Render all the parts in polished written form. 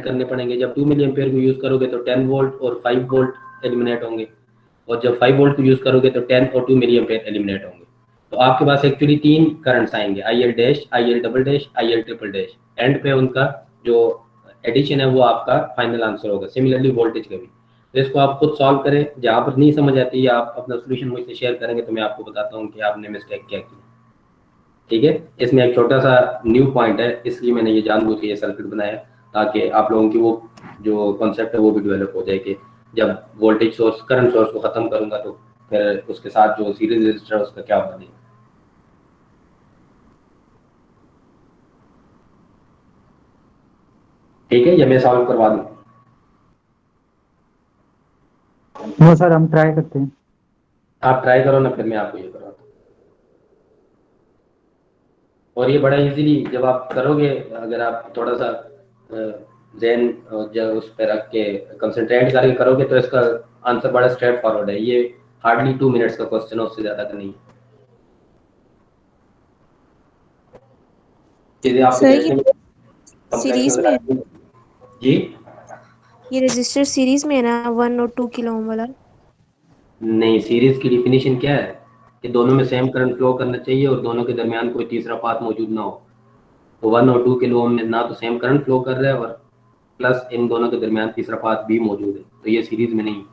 करने पड़ेंगे। जब 2 मिली एम्पेयर को यूज़ करोगे तो 10 वोल्ट और 5 वोल्ट एलिमिनेट होंगे, और जब 5 वोल्ट को यूज़ करोगे तो 10 और 2 मिली एम्पेयर एलिमिनेट होंगे। तो आपके पास एक्चुअली 3 करंट्स आएंगे, IL dash, IL double dash, IL triple dash. And पे उनका जो एडिशन है वो आपका फाइनल आंसर होगा। सिमिलरली वोल्टेज का भी। तो इसको आप खुद सॉल्व करें, जहाँ पर नहीं समझ आती है आप अपना सोल्यूशन मुझसे शेयर करेंगे तो मैं आपको बताता हूँ कि आपने मिस्टेक क्या की। ठीक है, इसमें एक छोटा सा न्यू पॉइंट है, इसलिए मैंने ये जानबूझ के ये सर्किट बनाया, ताकि आप लोगों की वो जो कॉन्सेप्ट है वो भी डेवलप हो जाए कि जब वोल्टेज सोर्स करंट सोर्स को खत्म करूंगा तो फिर उसके साथ जो सीरीज रजिस्टर है उसका क्या बनेगा। ठीक है, ये मैं सॉल्व करवा दूँ? वो सर हम ट्राई करते हैं। आप ट्राई करो ना, फिर मैं आपको ये करवाता हूँ। और ये बड़ा इजीली जब आप करोगे, अगर आप थोड़ा सा जहन जब उस पर रख के कंसंट्रेट करके करोगे तो इसका आंसर बड़ा स्ट्रेट फॉरवर्ड है। ये हार्डली 2 मिनट्स का क्वेश्चन है, उससे ज़्यादा का नहीं है। चीज़ें आपको सर ये देखने में कॉम्प्लेक्स सीरीज नजर में है, आती हैं। जी ये रजिस्टर सीरीज में है ना 1 और 2 किलो ओम वाला? नहीं, सीरीज की डिफिनीशन क्या है कि दोनों में सेम करंट फ्लो करना चाहिए और दोनों के दरमियान कोई तीसरा पाथ मौजूद ना हो। तो 1 और 2 किलो ओम में ना तो सेम करंट फ्लो कर रहा है और प्लस इन दोनों के दरमियान तीसरा पाथ भी मौजूद है, तो ये सीरीज में नहीं।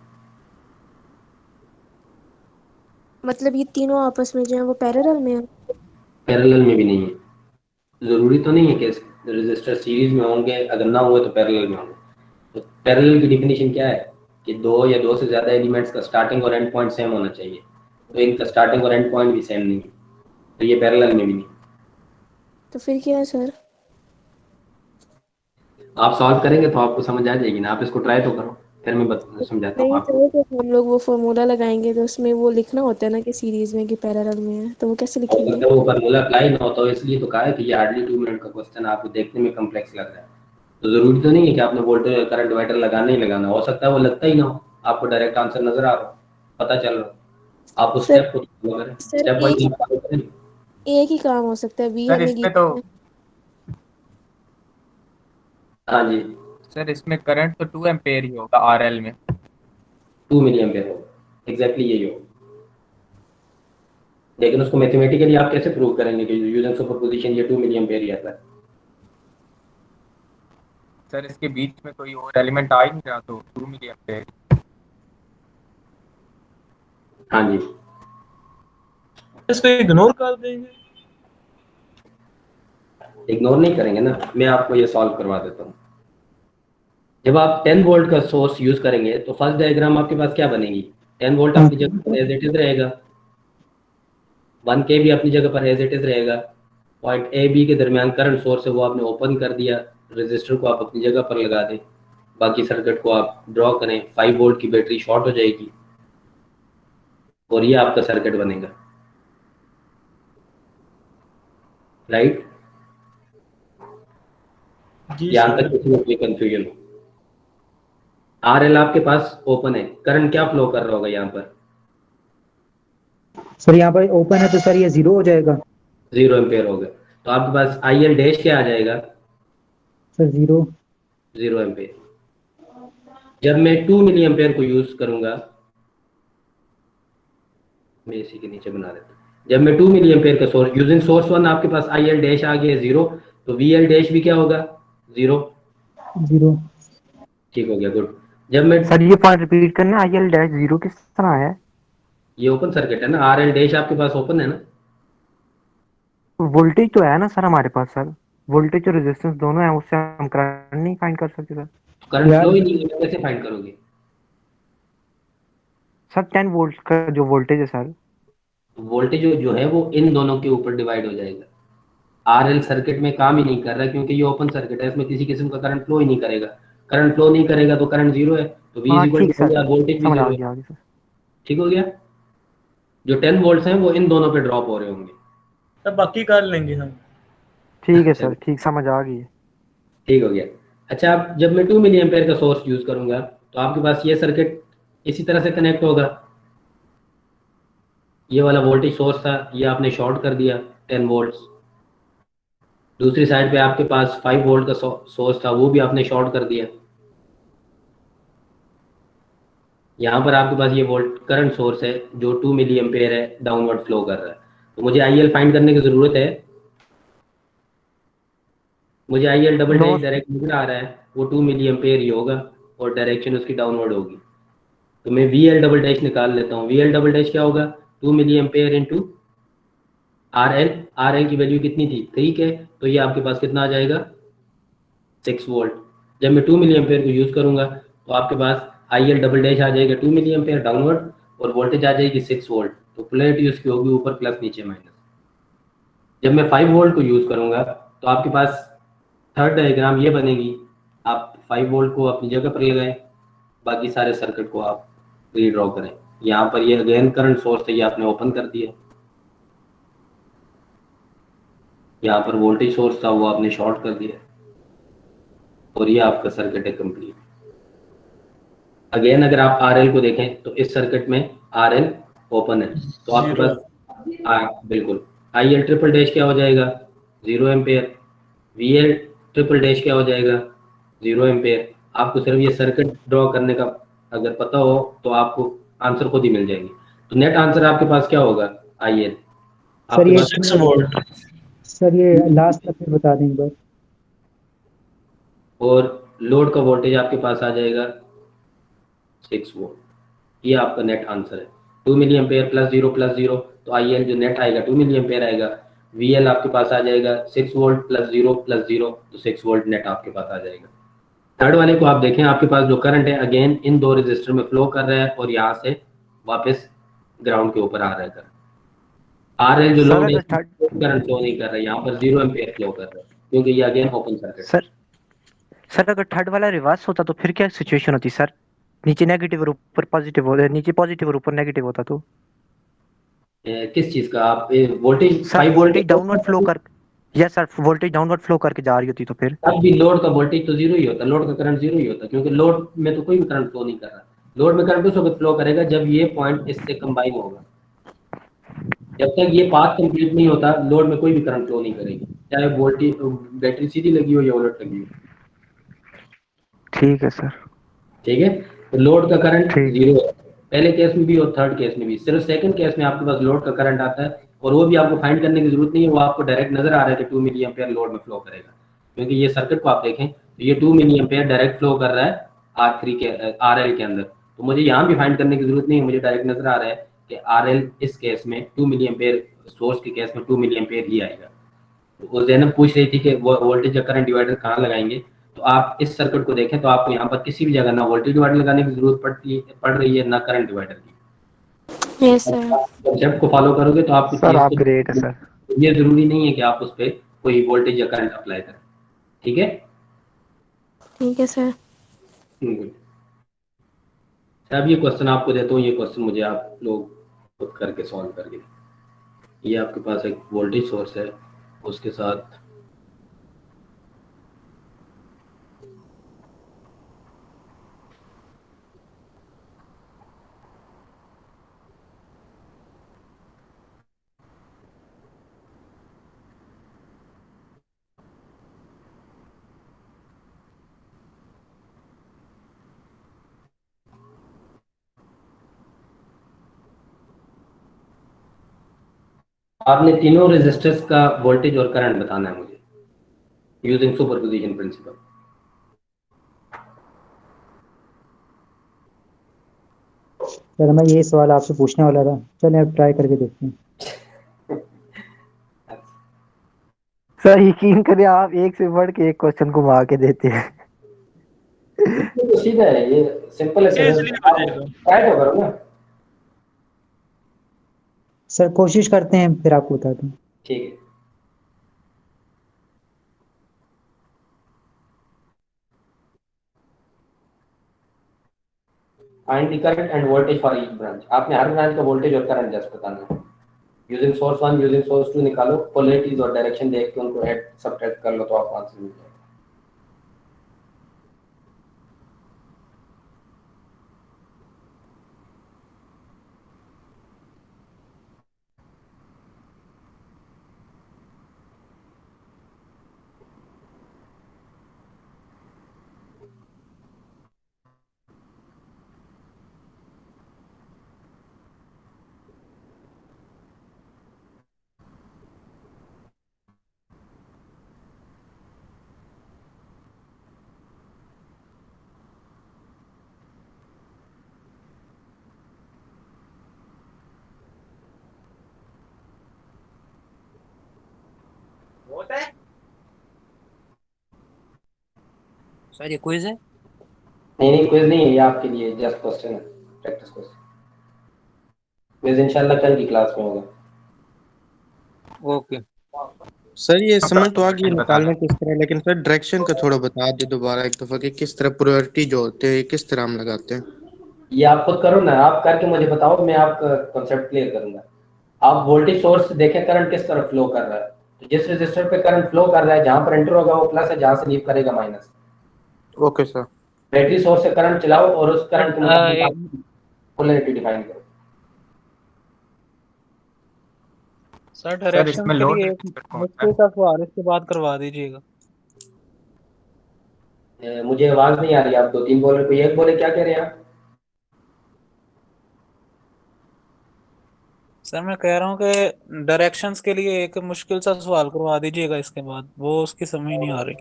मतलब ये तीनों आपस में जो है वो पैरेलल में है? पैरेलल में भी नहीं है। जरूरी तो नहीं है कि रजिस्टर सीरीज में होंगे, अगर ना हुए तो पैरेलल में होंगे। तो पैरेलल की डिफिनीशन क्या है कि दो या दो से ज्यादा एलिमेंट्स का स्टार्टिंग और एंड पॉइंट सेम होना चाहिए। तो इनका स्टार्टिंग और एंड पॉइंट भी सेम नहीं है, तो ये पैरेलल में भी नहीं। तो फिर क्या है सर? आप सॉल्व करेंगे तो आपको समझ आ जाएगी ना, आप इसको ट्राई तो करो, फिर मैं समझाता हूँ नहीं आपको। सर, तो हम लोग वो फॉर्मूला लगाएंगे तो उसमें वो लिखना होता है ना कि सीरीज में कि पैरेलल में है, तो वो कैसे हो लिखेंगे? सकता है वो फार्मूला अप्लाई ना होता हो, इसलिए तो कहा है कि ये हार्डली 2 मिनट का क्वेश्चन आपको देखने में कम्प्लेक्स लग रहा है। तो जरूरी तो नहीं है कि आपने वोल्टेज करंट डिवाइडर लगाना ही लगाना, हो सकता है वो लगता ही ना हो, आपको डायरेक्ट आंसर नजर आ रहा हो, पता चल रहा हो। आप उस सर स्टेप को फॉलो करें, सर स्टेप एक वाइज ही फॉलो करें। एक ही काम हो सकता है, वी सर हमें इसमें तो गिवन है। हाँ जी, सर इसमें करंट तो 2 एम्पेयर ही होगा आरएल में। 2 मिली एम्पेयर हो, एग्जैक्टली यही हो। लेकिन उसको मैथमेटिकली आप कैसे प्रूव करेंगे कि यूजिंग सुपरपोजिशन ये 2 मिली एम्पेयर ही आता है? सर इसके बीच में कोई और एलिमेंट आ ही नहीं रहा, तो 2 मिली एम्पेयर। हाँ जी, इसको इग्नोर कर देंगे। इग्नोर नहीं करेंगे ना, मैं आपको ये सॉल्व करवा देता हूँ। जब आप 10 वोल्ट का सोर्स यूज करेंगे तो फर्स्ट डायग्राम आपके पास क्या बनेगी? 10 वोल्ट अपनी जगह पर एज इट इज रहेगा, 1 के भी अपनी जगह पर एज इट इज रहेगा। पॉइंट ए बी के दरमियान करंट सोर्स है वो आपने ओपन कर दिया, रजिस्टर को आप अपनी जगह पर लगा दें, बाकी सर्किट को आप ड्रॉ करें, 5 वोल्ट की बैटरी शॉर्ट हो जाएगी और ये आपका सर्किट बनेगा। राइट? जी यहाँ सर। तक किसी में कोई कंफ्यूजन हो? RL आपके पास ओपन है, करंट क्या फ्लो कर रहा होगा यहाँ पर? सर यहाँ पर ओपन है तो सर ये 0 हो जाएगा। 0 एम्पेयर होगा। तो आपके पास IL डैश क्या आ जाएगा? सर 0। 0 एम्पेयर। जब मैं 2 मिली एम्पेयर को यूज करूंगा, मैं इसी के नीचे बना देता हूँ। जब मैं 2 मिली एम्पेयर का सोर्स यूजिंग सोर्स 1 आपके पास IL डैश आ गया 0, तो VL डैश भी क्या होगा? 0। 0। ठीक हो गया, गुड। जब मैं सर ये पॉइंट रिपीट करना, IL डैश 0 किस तरह है? ये ओपन सर्किट है ना, RL डैश आपके पास ओपन है ना। वोल्टेज तो है ना सर हमारे पास सर, वोल्टेज और रेजिस्टेंस दोनों है, उससे हम करंट नहीं फाइंड कर सकते सर। करंट यार फ्लो ही नहीं है, कैसे फाइंड करोगे? सर 10 वोल्ट का जो वोल्टेज है सर, वोल्टेज जो है वो इन दोनों के ऊपर डिवाइड हो जाएगा। RL सर्किट में काम ही नहीं कर रहा क्योंकि ये ओपन सर्किट है, इसमें किसी किस्म का करंट फ्लो ही नहीं करेगा। करंट फ्लो नहीं करेगा तो करंट 0 है, तो V इज हाँ इक्वल ठीक टू सर, वोल्टेज भी समझ 0 आ है। गया आगे सर। ठीक हो गया। जो 10 वोल्ट्स हैं वो इन दोनों पे ड्रॉप हो रहे होंगे। तब बाकी कर लेंगे हम। ठीक है सर, चलो, ठीक समझ आ गई। ठीक हो गया। अच्छा, अब जब मैं 2 मिली एम्पेयर का सोर्स यूज करूंगा तो आपके पास ये सर्किट इसी तरह से कनेक्ट होगा। ये वाला वोल्टेज सोर्स था, ये आपने शॉर्ट कर दिया 10 वोल्ट्स। दूसरी साइड पे आपके पास 5 वोल्ट का सोर्स था, वो भी आपने शॉर्ट कर दिया। यहाँ पर आपके पास ये वोल्ट करंट सोर्स है जो 2 मिली एम्पेयर है, डाउनवर्ड फ्लो कर रहा है। तो मुझे आई एल फाइंड करने की ज़रूरत है। मुझे I L double no dash direct नजर आ रहा है, वो 2 मिली एम्पेयर ही होगा और डायरेक्शन उसकी डाउनवर्ड होगी। तो मैं वी एल डबल डैश निकाल लेता हूँ। वी एल डबल डैश क्या होगा? 2 milli ampere into R L. R L की वैल्यू कितनी थी? 3 के। तो ये आपके पास कितना आ जाएगा? 6 वोल्ट। जब मैं 2 मिली एम्पेयर को यूज़ करूंगा तो आपके पास आई एल डबल डैश आ जाएगा 2 मिली एम्पेयर डाउनवर्ड, और वोल्टेज आ जाएगी 6 वोल्ट। तो पोलैरिटी उसकी होगी ऊपर प्लस, नीचे माइनस। जब मैं 5 वोल्ट को यूज़ करूंगा तो आपके पास थर्ड डायग्राम ये बनेगी। आप 5 वोल्ट को अपनी जगह पर लगाएं, बाकी सारे सर्किट को आप रीड्रॉ करें। यहाँ पर ये अगेन करंट सोर्स है, ये आपने ओपन कर दिया। यहाँ पर वोल्टेज सोर्स था, वो आपने शॉर्ट कर दिया, और ये आपका सर्किट है कंप्लीट। अगेन अगर आप आरएल को देखें तो इस सर्किट में आरएल ओपन है, तो आपके जीरो। पास बिल्कुल आई एल ट्रिपल डैश क्या हो जाएगा? 0 ampere. V L triple dash क्या हो जाएगा? 0 एम्पेयर। आपको सिर्फ ये सर्किट ड्रॉ करने का अगर पता हो तो आपको आंसर खुद ही मिल जाएगी। तो नेट आंसर आपके पास क्या होगा? आई एल सर आपके ये पास 6 वोल्ट। सर ये लास्ट तक फिर बता दें एक बार। और लोड का वोल्टेज आपके पास आ जाएगा 6 वोल्ट। ये आपका नेट आंसर है। 2 मिली एम्पेयर प्लस जीरो, तो आई एल जो नेट आएगा 2 मिली एम्पेयर आएगा। वी एल आपके पास आ जाएगा 6 वोल्ट प्लस जीरो, तो 6 वोल्ट नेट आपके पास आ जाएगा। थर्ड वाले को आप देखें, आपके पास जो करंट है अगेन इन दो रजिस्टर में फ्लो कर रहा है और यहाँ से वापस ग्राउंड के ऊपर आ रहा है करंट। आर एल जो सर लोड है अगर थर्ड करंट फ्लो नहीं कर रहा है, यहाँ पर 0 एम्पेयर फ्लो कर रहा है, क्योंकि ये अगेन ओपन सर्किट है। सर सर अगर थर्ड वाला रिवर्स होता तो फिर क्या सिचुएशन होती सर? नीचे नेगेटिव और ऊपर पॉजिटिव होता, नीचे पॉजिटिव और ऊपर नेगेटिव होता तो? किस चीज़ का? आप voltage sir 5 volt voltage downward flow कर, yes sir voltage downward flow करके जा रही होती तो फिर? तब भी लोड का वोल्टेज तो जीरो ही होता, लोड का करंट जीरो ही होता, क्योंकि लोड में तो कोई भी करंट फ्लो नहीं कर रहा। लोड में करंट उस वक्त फ्लो करेगा जब ये पॉइंट इससे कंबाइन होगा। जब तक ये पाथ कंप्लीट नहीं होता, लोड में कोई भी करंट फ्लो नहीं करेगी, चाहे वोल्टेज बैटरी सीधी लगी हो या उलट लगी हो। ठीक है सर। ठीक है, तो लोड का करंट ठीक। जीरो है पहले केस में भी और थर्ड केस में भी। सिर्फ सेकंड केस में आपके पास लोड का करंट आता है, और वो भी आपको फाइंड करने की जरूरत नहीं है, वो आपको डायरेक्ट नजर आ रहा है कि 2 मिली एम्पेयर लोड में फ्लो करेगा। क्योंकि ये सर्किट को आप देखें तो ये 2 मिली एम्पेयर डायरेक्ट फ्लो कर रहा है R3 के RL के अंदर। तो मुझे यहाँ भी फाइंड करने की जरूरत नहीं है, मुझे डायरेक्ट नजर आ रहा है कि RL इस केस में 2 मिली एम्पेयर, सोर्स के केस में 2 मिली एम्पेयर ही आएगा। वो जैनब पूछ रही थी कि वो वोल्टेज या करंट डिवाइडर कहाँ लगाएंगे। तो आप इस सर्किट को देखें तो आपको यहाँ पर किसी भी जगह ना वोल्टेज डिवाइडर लगाने की जरूरत पड़ रही है, ना करंट डिवाइडर की। Yes sir. कंसेप्ट को फॉलो करोगे तो आपको सर चीज आप ग्रेट है सर। को ये जरूरी नहीं है कि आप उस पर कोई वोल्टेज या करंट अप्लाई करें। ठीक है। ठीक है सर। गुड। अब ये क्वेश्चन आपको देता हूँ, ये क्वेश्चन मुझे आप लोग खुद करके सॉल्व करके। ये आपके पास एक वोल्टेज सोर्स है, उसके साथ आपने तीनों रेजिस्टर्स का वोल्टेज और करंट बताना है मुझे यूजिंग सुपरपोजिशन प्रिंसिपल। सर मैं ये सवाल आपसे पूछने वाला था, चलें अब ट्राई करके देखते हैं। सर यकीन करिए आप एक से बढ़ के एक क्वेश्चन घुमा के देते हैं। तो सीधा है, ये सिंपल है ये सर, इजीली हो आप जाएगा। ट्राई तो करो ना। सर कोशिश करते हैं, फिर आपको बताते हैं। ठीक है। Find the current end voltage for each branch. आपने हर ब्रांच का वोल्टेज और करंट जस्ट बताना है। यूजिंग सोर्स 1 यूजिंग सोर्स 2 निकालो, पोलैरिटीज और डायरेक्शन देख के उनको ऐड सब्ट्रैक्ट कर लो तो आपको आंसर मिल जाएगा। सर ये क्विज है? नहीं क्विज नहीं है, ये आपके लिए जस्ट क्वेश्चन है, प्रैक्टिस क्वेश्चन। क्विज इंशाल्लाह कल की क्लास में होगा। ओके सर, ये समझ तो आ गई बताना। निकालना किस तरह, लेकिन सर डायरेक्शन का थोड़ा बता दे दोबारा एक दफा कि किस तरह प्रायोरिटी जो होते हैं किस तरह हम लगाते हैं। ये आप खुद करो ना, आप करके मुझे बताओ, मैं आपका कॉन्सेप्ट क्लियर करूंगा। आप वोल्टेज सोर्स देखें, करंट किस तरफ फ्लो कर रहा है, तो जिस रजिस्टर पे करंट फ्लो कर रहा है, जहां पर एंटर होगा वो प्लस है, जहां से लीव करेगा minus. Okay sir. Battery source से करंट चलाओ और उस करंट के मुताबिक आप सर पोलैरिटी डिफाइन करो। सर डायरेक्शन इसमें के लोड लिए एक रजिस्टर कौन सा मुश्किल है? का सवाल इसके बाद करवा दीजिएगा। मुझे आवाज नहीं आ रही, आप दो तीन बोल रहे, कोई एक बोले, क्या कह रहे हैं आप? सर मैं कह रहा हूँ कि डायरेक्शंस के लिए एक मुश्किल सा सवाल करवा दीजिएगा इसके बाद, वो उसकी समझ नहीं आ रही।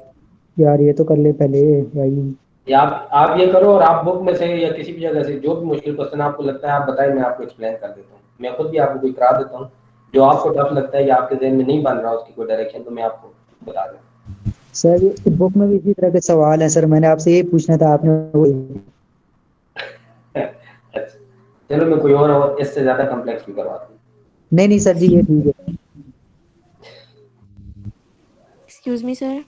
यार ये तो कर ले पहले भाई। या आप ये करो, और आप बुक में से या किसी भी जगह से जो भी मुश्किल क्वेश्चन आपको लगता है आप बताएं, मैं आपको एक्सप्लेन कर देता हूँ। मैं खुद भी आपको कोई करा देता हूँ, जो आपको टफ लगता है या आपके जहन में नहीं बन रहा उसकी कोई डायरेक्शन, तो मैं आपको बता दूँ। सर ये बुक में भी इसी तरह के सवाल हैं सर, मैंने आपसे ये पूछना था, आपने वो अच्छा, चलो मैं कोई और इससे ज्यादा कॉम्प्लेक्स भी करवाता हूँ। नहीं नहीं सर जी ये ठीक है। Excuse me sir.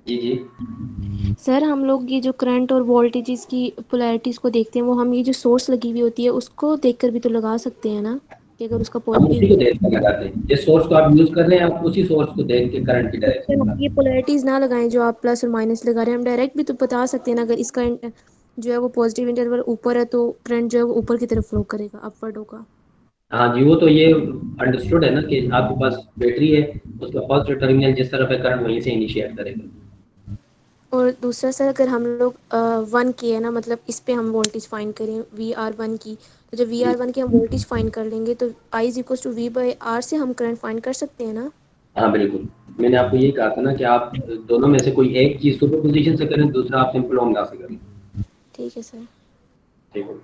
जी जी। सर हम लोग ये जो करंट और वोल्टेजेस की पोलैरिटीज को देखते हैं, वो हम ये जो सोर्स लगी हुई होती है उसको देखकर भी तो लगा सकते हैं ना, कि अगर उसका हम उसी को पॉजिटिव। देख कर लगाते हैं, जिस सोर्स को आप यूज कर रहे हैं आप उसी सोर्स को देख के करंट की डायरेक्शन हम लगाते ये पोलैरिटीज ना लगाएं जो आप प्लस और माइनस लगा रहे हैं, हम डायरेक्ट भी तो बता सकते हैं ना, अगर इसका जो है वो पॉजिटिव इंटरवल ऊपर है तो करंट जो है वो ऊपर की तरफ फ्लो करेगा, अपवर्ड होगा। हैं। हाँ जी, वो तो ये अंडरस्टूड है ना कि आपके पास बैटरी है, उसका पॉजिटिव टर्मिनल जिस तरफ है करंट वहीं से इनिशिएट करेगा। और दूसरा सर, अगर हम लोग 1 की है ना, मतलब इस पे हम वोल्टेज फाइंड करें VR1 की, तो जब जी VR1 की हम वोल्टेज फाइंड कर लेंगे तो I is equal to V/R से हम करंट फाइंड कर सकते हैं ना। हाँ बिल्कुल, मैंने आपको यही कहा था ना कि आप दोनों में से कोई एक चीज सुपर पोजिशन से करें, दूसरा आप सिंपल ओमला से करें। ठीक है सर। ठीक है।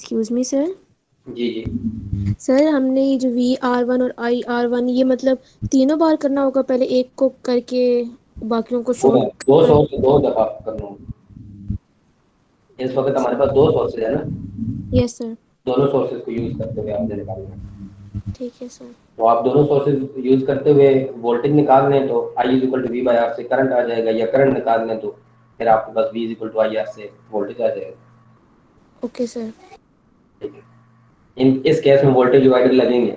Excuse me sir. जी जी। सर हमने ये जो VR1 और IR1 ये मतलब तीनों बार करना होगा, पहले एक को करके बाकियों को दो छोड़ दो कर। सोर्स दो दफा करना होगा। इस वक्त हमारे पास दो सोर्सेज है ना, यस सर। दोनों सोर्सेज को यूज करते हुए आपने निकालना है। ठीक है सर। तो आप दोनों सोर्सेज यूज करते हुए वोल्टेज निकाल लें तो I is equal to V by R से करंट आ जाएगा, या करंट निकाल लें तो फिर आपके पास V is equal to I R से वोल्टेज आ जाएगा। Okay sir. ठीक है, इस केस में वोल्टेज डिवाइडर लगेंगे।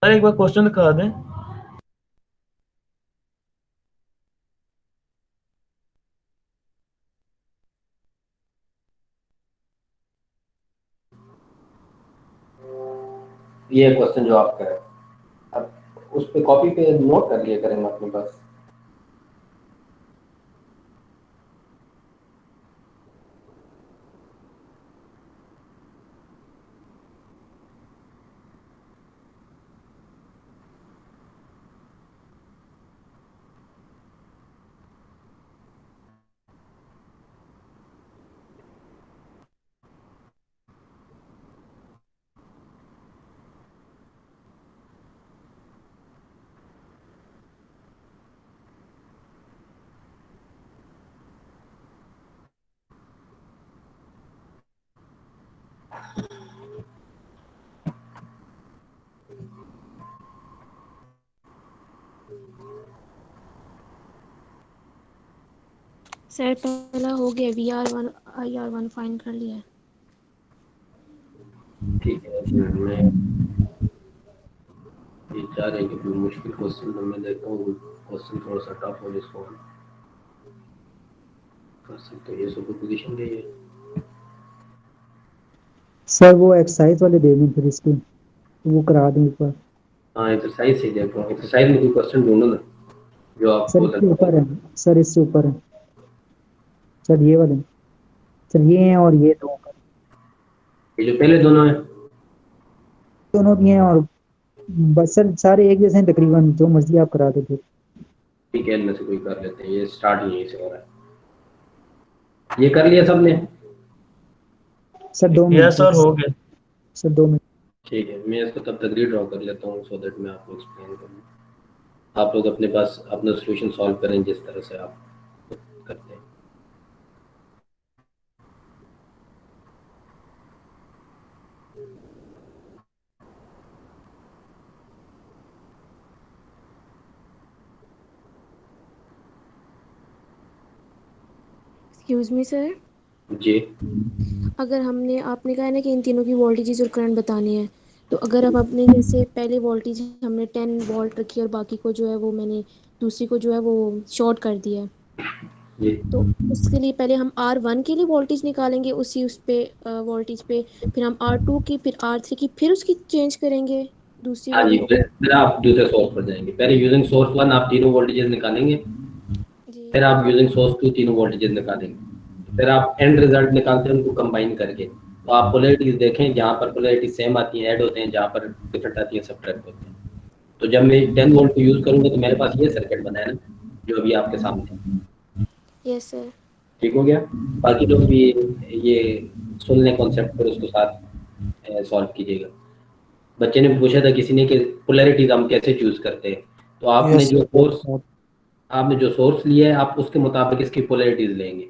सर एक बार क्वेश्चन दिखा दें। ये क्वेश्चन जो आपका है, अब उस पे कॉपी पे नोट कर लिया करें अपने पास। सर पहला हो गया, VR1 IR1 फाइंड कर लिया है। ठीक है, मैं ये चाह रहे हैं कि कोई मुश्किल क्वेश्चन तो मैं देखता हूँ क्वेश्चन थोड़ा सा टफ हो जिसको हम कर सकते हैं। ये सुपरपोजिशन के ये सर वो एक्सरसाइज वाले दे दें फिर इसके, तो वो करा दें एक बार। हाँ एक्सरसाइज से देख रहा हूँ, एक्सरसाइज में कोई क्वेश्चन ढूंढो ना जो सर आपको इसके लगता ऊपर है, सर इससे ऊपर है, सर ये वाले, सर ये हैं और ये दो, है। ये जो पहले दोनों है, दोनों भी हैं और बस सर सारे एक जैसे हैं तकरीबन, जो मर्जी आप करा दो फिर। ठीक है, इनमें से कोई कर लेते हैं। ये स्टार्ट ही यहीं से हो रहा है। ये कर लिया सबने? सर 2 मिनट सर हो गया। Sir 2 minute. ठीक है, मैं इसको तब तक रीड्रॉ कर लेता हूँ सो दैट मैं आपको एक्सप्लेन करूँ। आप लोग अपने पास अपना सोल्यूशन सॉल्व करें जिस तरह से आप करते हैं। एक्सक्यूज मी सर, जी अगर हमने आपने कहा है ना कि इन तीनों की वोल्टेजेस और करंट बतानी है, तो अगर अब अपने जैसे पहले वोल्टेज हमने 10 वोल्ट रखी और बाकी को जो है वो मैंने दूसरी को जो है वो शॉर्ट कर दिया है, जी तो उसके लिए पहले हम R1 के लिए वोल्टेज निकालेंगे उस पे वोल्टेज पे, फिर हम R2 की, फिर R3 की, फिर उसकी चेंज करेंगे दूसरी हाँ जी, वाली। फिर आप दूसरे सोर्स पर जाएंगे। पहले यूजिंग सोर्स 1 आप तीनों वोल्टेजेस निकालेंगे, जी फिर आप यूजिंग सोर्स 2 तीनों वोल्टेजेस निकालेंगे, फिर आप एंड रिजल्ट निकालते हैं उनको कंबाइन करके। तो आप पोलैरिटीज देखें, जहाँ पर पोलैरिटी सेम आती हैं ऐड होते हैं, जहाँ पर डिफरेंट आती हैं सब्ट्रैक्ट होते हैं। तो जब मैं 10 वोल्ट को यूज़ करूँगा तो मेरे पास ये सर्किट बना है ना जो अभी आपके सामने है। Yes sir. ठीक हो गया? बाकी लोग भी ये सुन लें कॉन्सेप्ट पर उसको साथ सॉल्व कीजिएगा। बच्चे ने पूछा था किसी ने कि पोलैरिटीज हम कैसे चूज करते हैं। तो आपने यस जो कोर्स सर। आपने जो सोर्स लिया है आप उसके मुताबिक इसकी पोलैरिटीज लेंगे।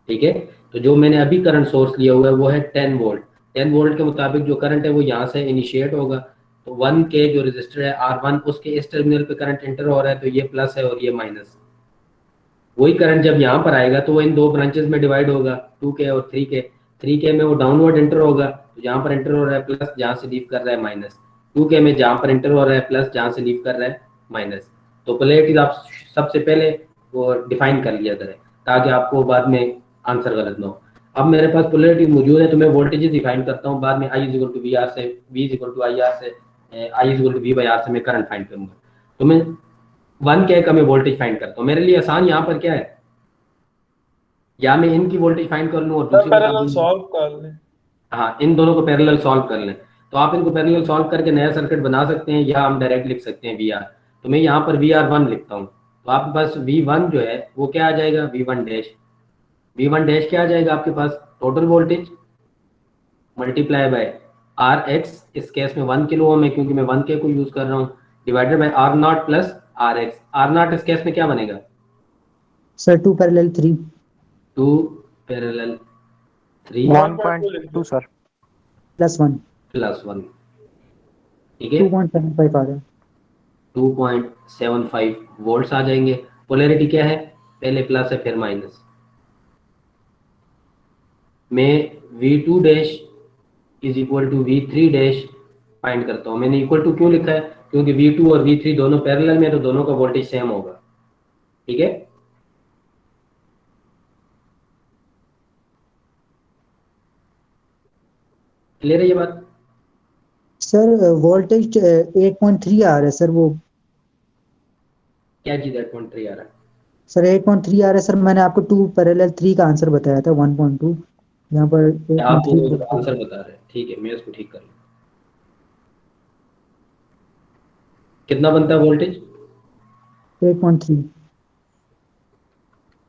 ठीक है, तो जो मैंने अभी करंट सोर्स लिया हुआ है वो है 10 वोल्ट। 10 वोल्ट के मुताबिक जो करंट है वो यहाँ से इनिशिएट होगा। तो 1 के जो रजिस्टर है R1 उसके इस टर्मिनल पे करंट एंटर हो रहा है, तो ये प्लस है और ये माइनस। वही करंट जब यहाँ पर आएगा तो वो इन दो ब्रांचेस में डिवाइड होगा, 2K और 3K। 3K में वो डाउनवर्ड एंटर होगा, तो जहाँ पर एंटर हो रहा है प्लस, जहाँ से लीव कर रहा है माइनस। 2K में जहाँ पर एंटर हो रहा है प्लस, जहाँ से लीव कर रहा है माइनस। तो पोलैरिटीज आप सबसे पहले वो डिफाइन कर लिया करें ताकि आपको बाद में आंसर गलत ना हो। अब मेरे पास पोलैरिटी मौजूद है तो मैं वोल्टेजेस डिफाइन करता हूँ, बाद में I is equal to V R से, V is equal to I R से, I is equal to V by R से मैं करंट फाइंड करूंगा। तो मैं 1K का मैं वोल्टेज फाइंड करता हूँ। मेरे लिए आसान यहाँ पर क्या है, या मैं इनकी वोल्टेज फाइंड कर लूँ और दूसरी पैरेलल बता सॉल्व कर लें। हाँ, इन दोनों को पैरेलल सॉल्व कर लें। तो आप इनको पैरेलल सॉल्व करके नया सर्किट बना सकते हैं या हम डायरेक्ट लिख सकते हैं वी आर। तो मैं यहाँ पर VR1 लिखता हूँ, तो आपके पास V1 जो है वो क्या आ जाएगा, V1 डैश। V1 डैश क्या आ जाएगा आपके पास, total voltage multiply by RX, इस केस में 1 किलो ओम है क्योंकि मैं 1K को यूज कर रहा हूँ, divided by R0 plus RX। R0 इस केस में क्या बनेगा, sir 2 parallel 3 2 parallel 3 1.2 sir. +1 plus 1। ठीक है, 2.75 आ रहा है। 2.75 वोल्ट्स आ जाएंगे। पोलैरिटी क्या है, पहले प्लस है फिर माइनस। मैं V2 dash is equal to V3 dash find करता हूँ। मैंने इक्वल टू क्यों लिखा है, क्योंकि V2 और V3 दोनों पैरेलल में, तो दोनों का वोल्टेज सेम होगा। ठीक है, क्लियर है ये बात? सर वोल्टेज 8.3 आ रहा है सर, वो क्या चीज 8.3 आ रहा है? सर 8.3 आ रहा है सर। मैंने आपको 2 पैरेलल 3 का आंसर बताया था 1.2, यहाँ पर आप 8.3 आंसर बता रहे हैं, ठीक है, मैं इसको ठीक कर लूँ। कितना बनता है वोल्टेज? 8.3।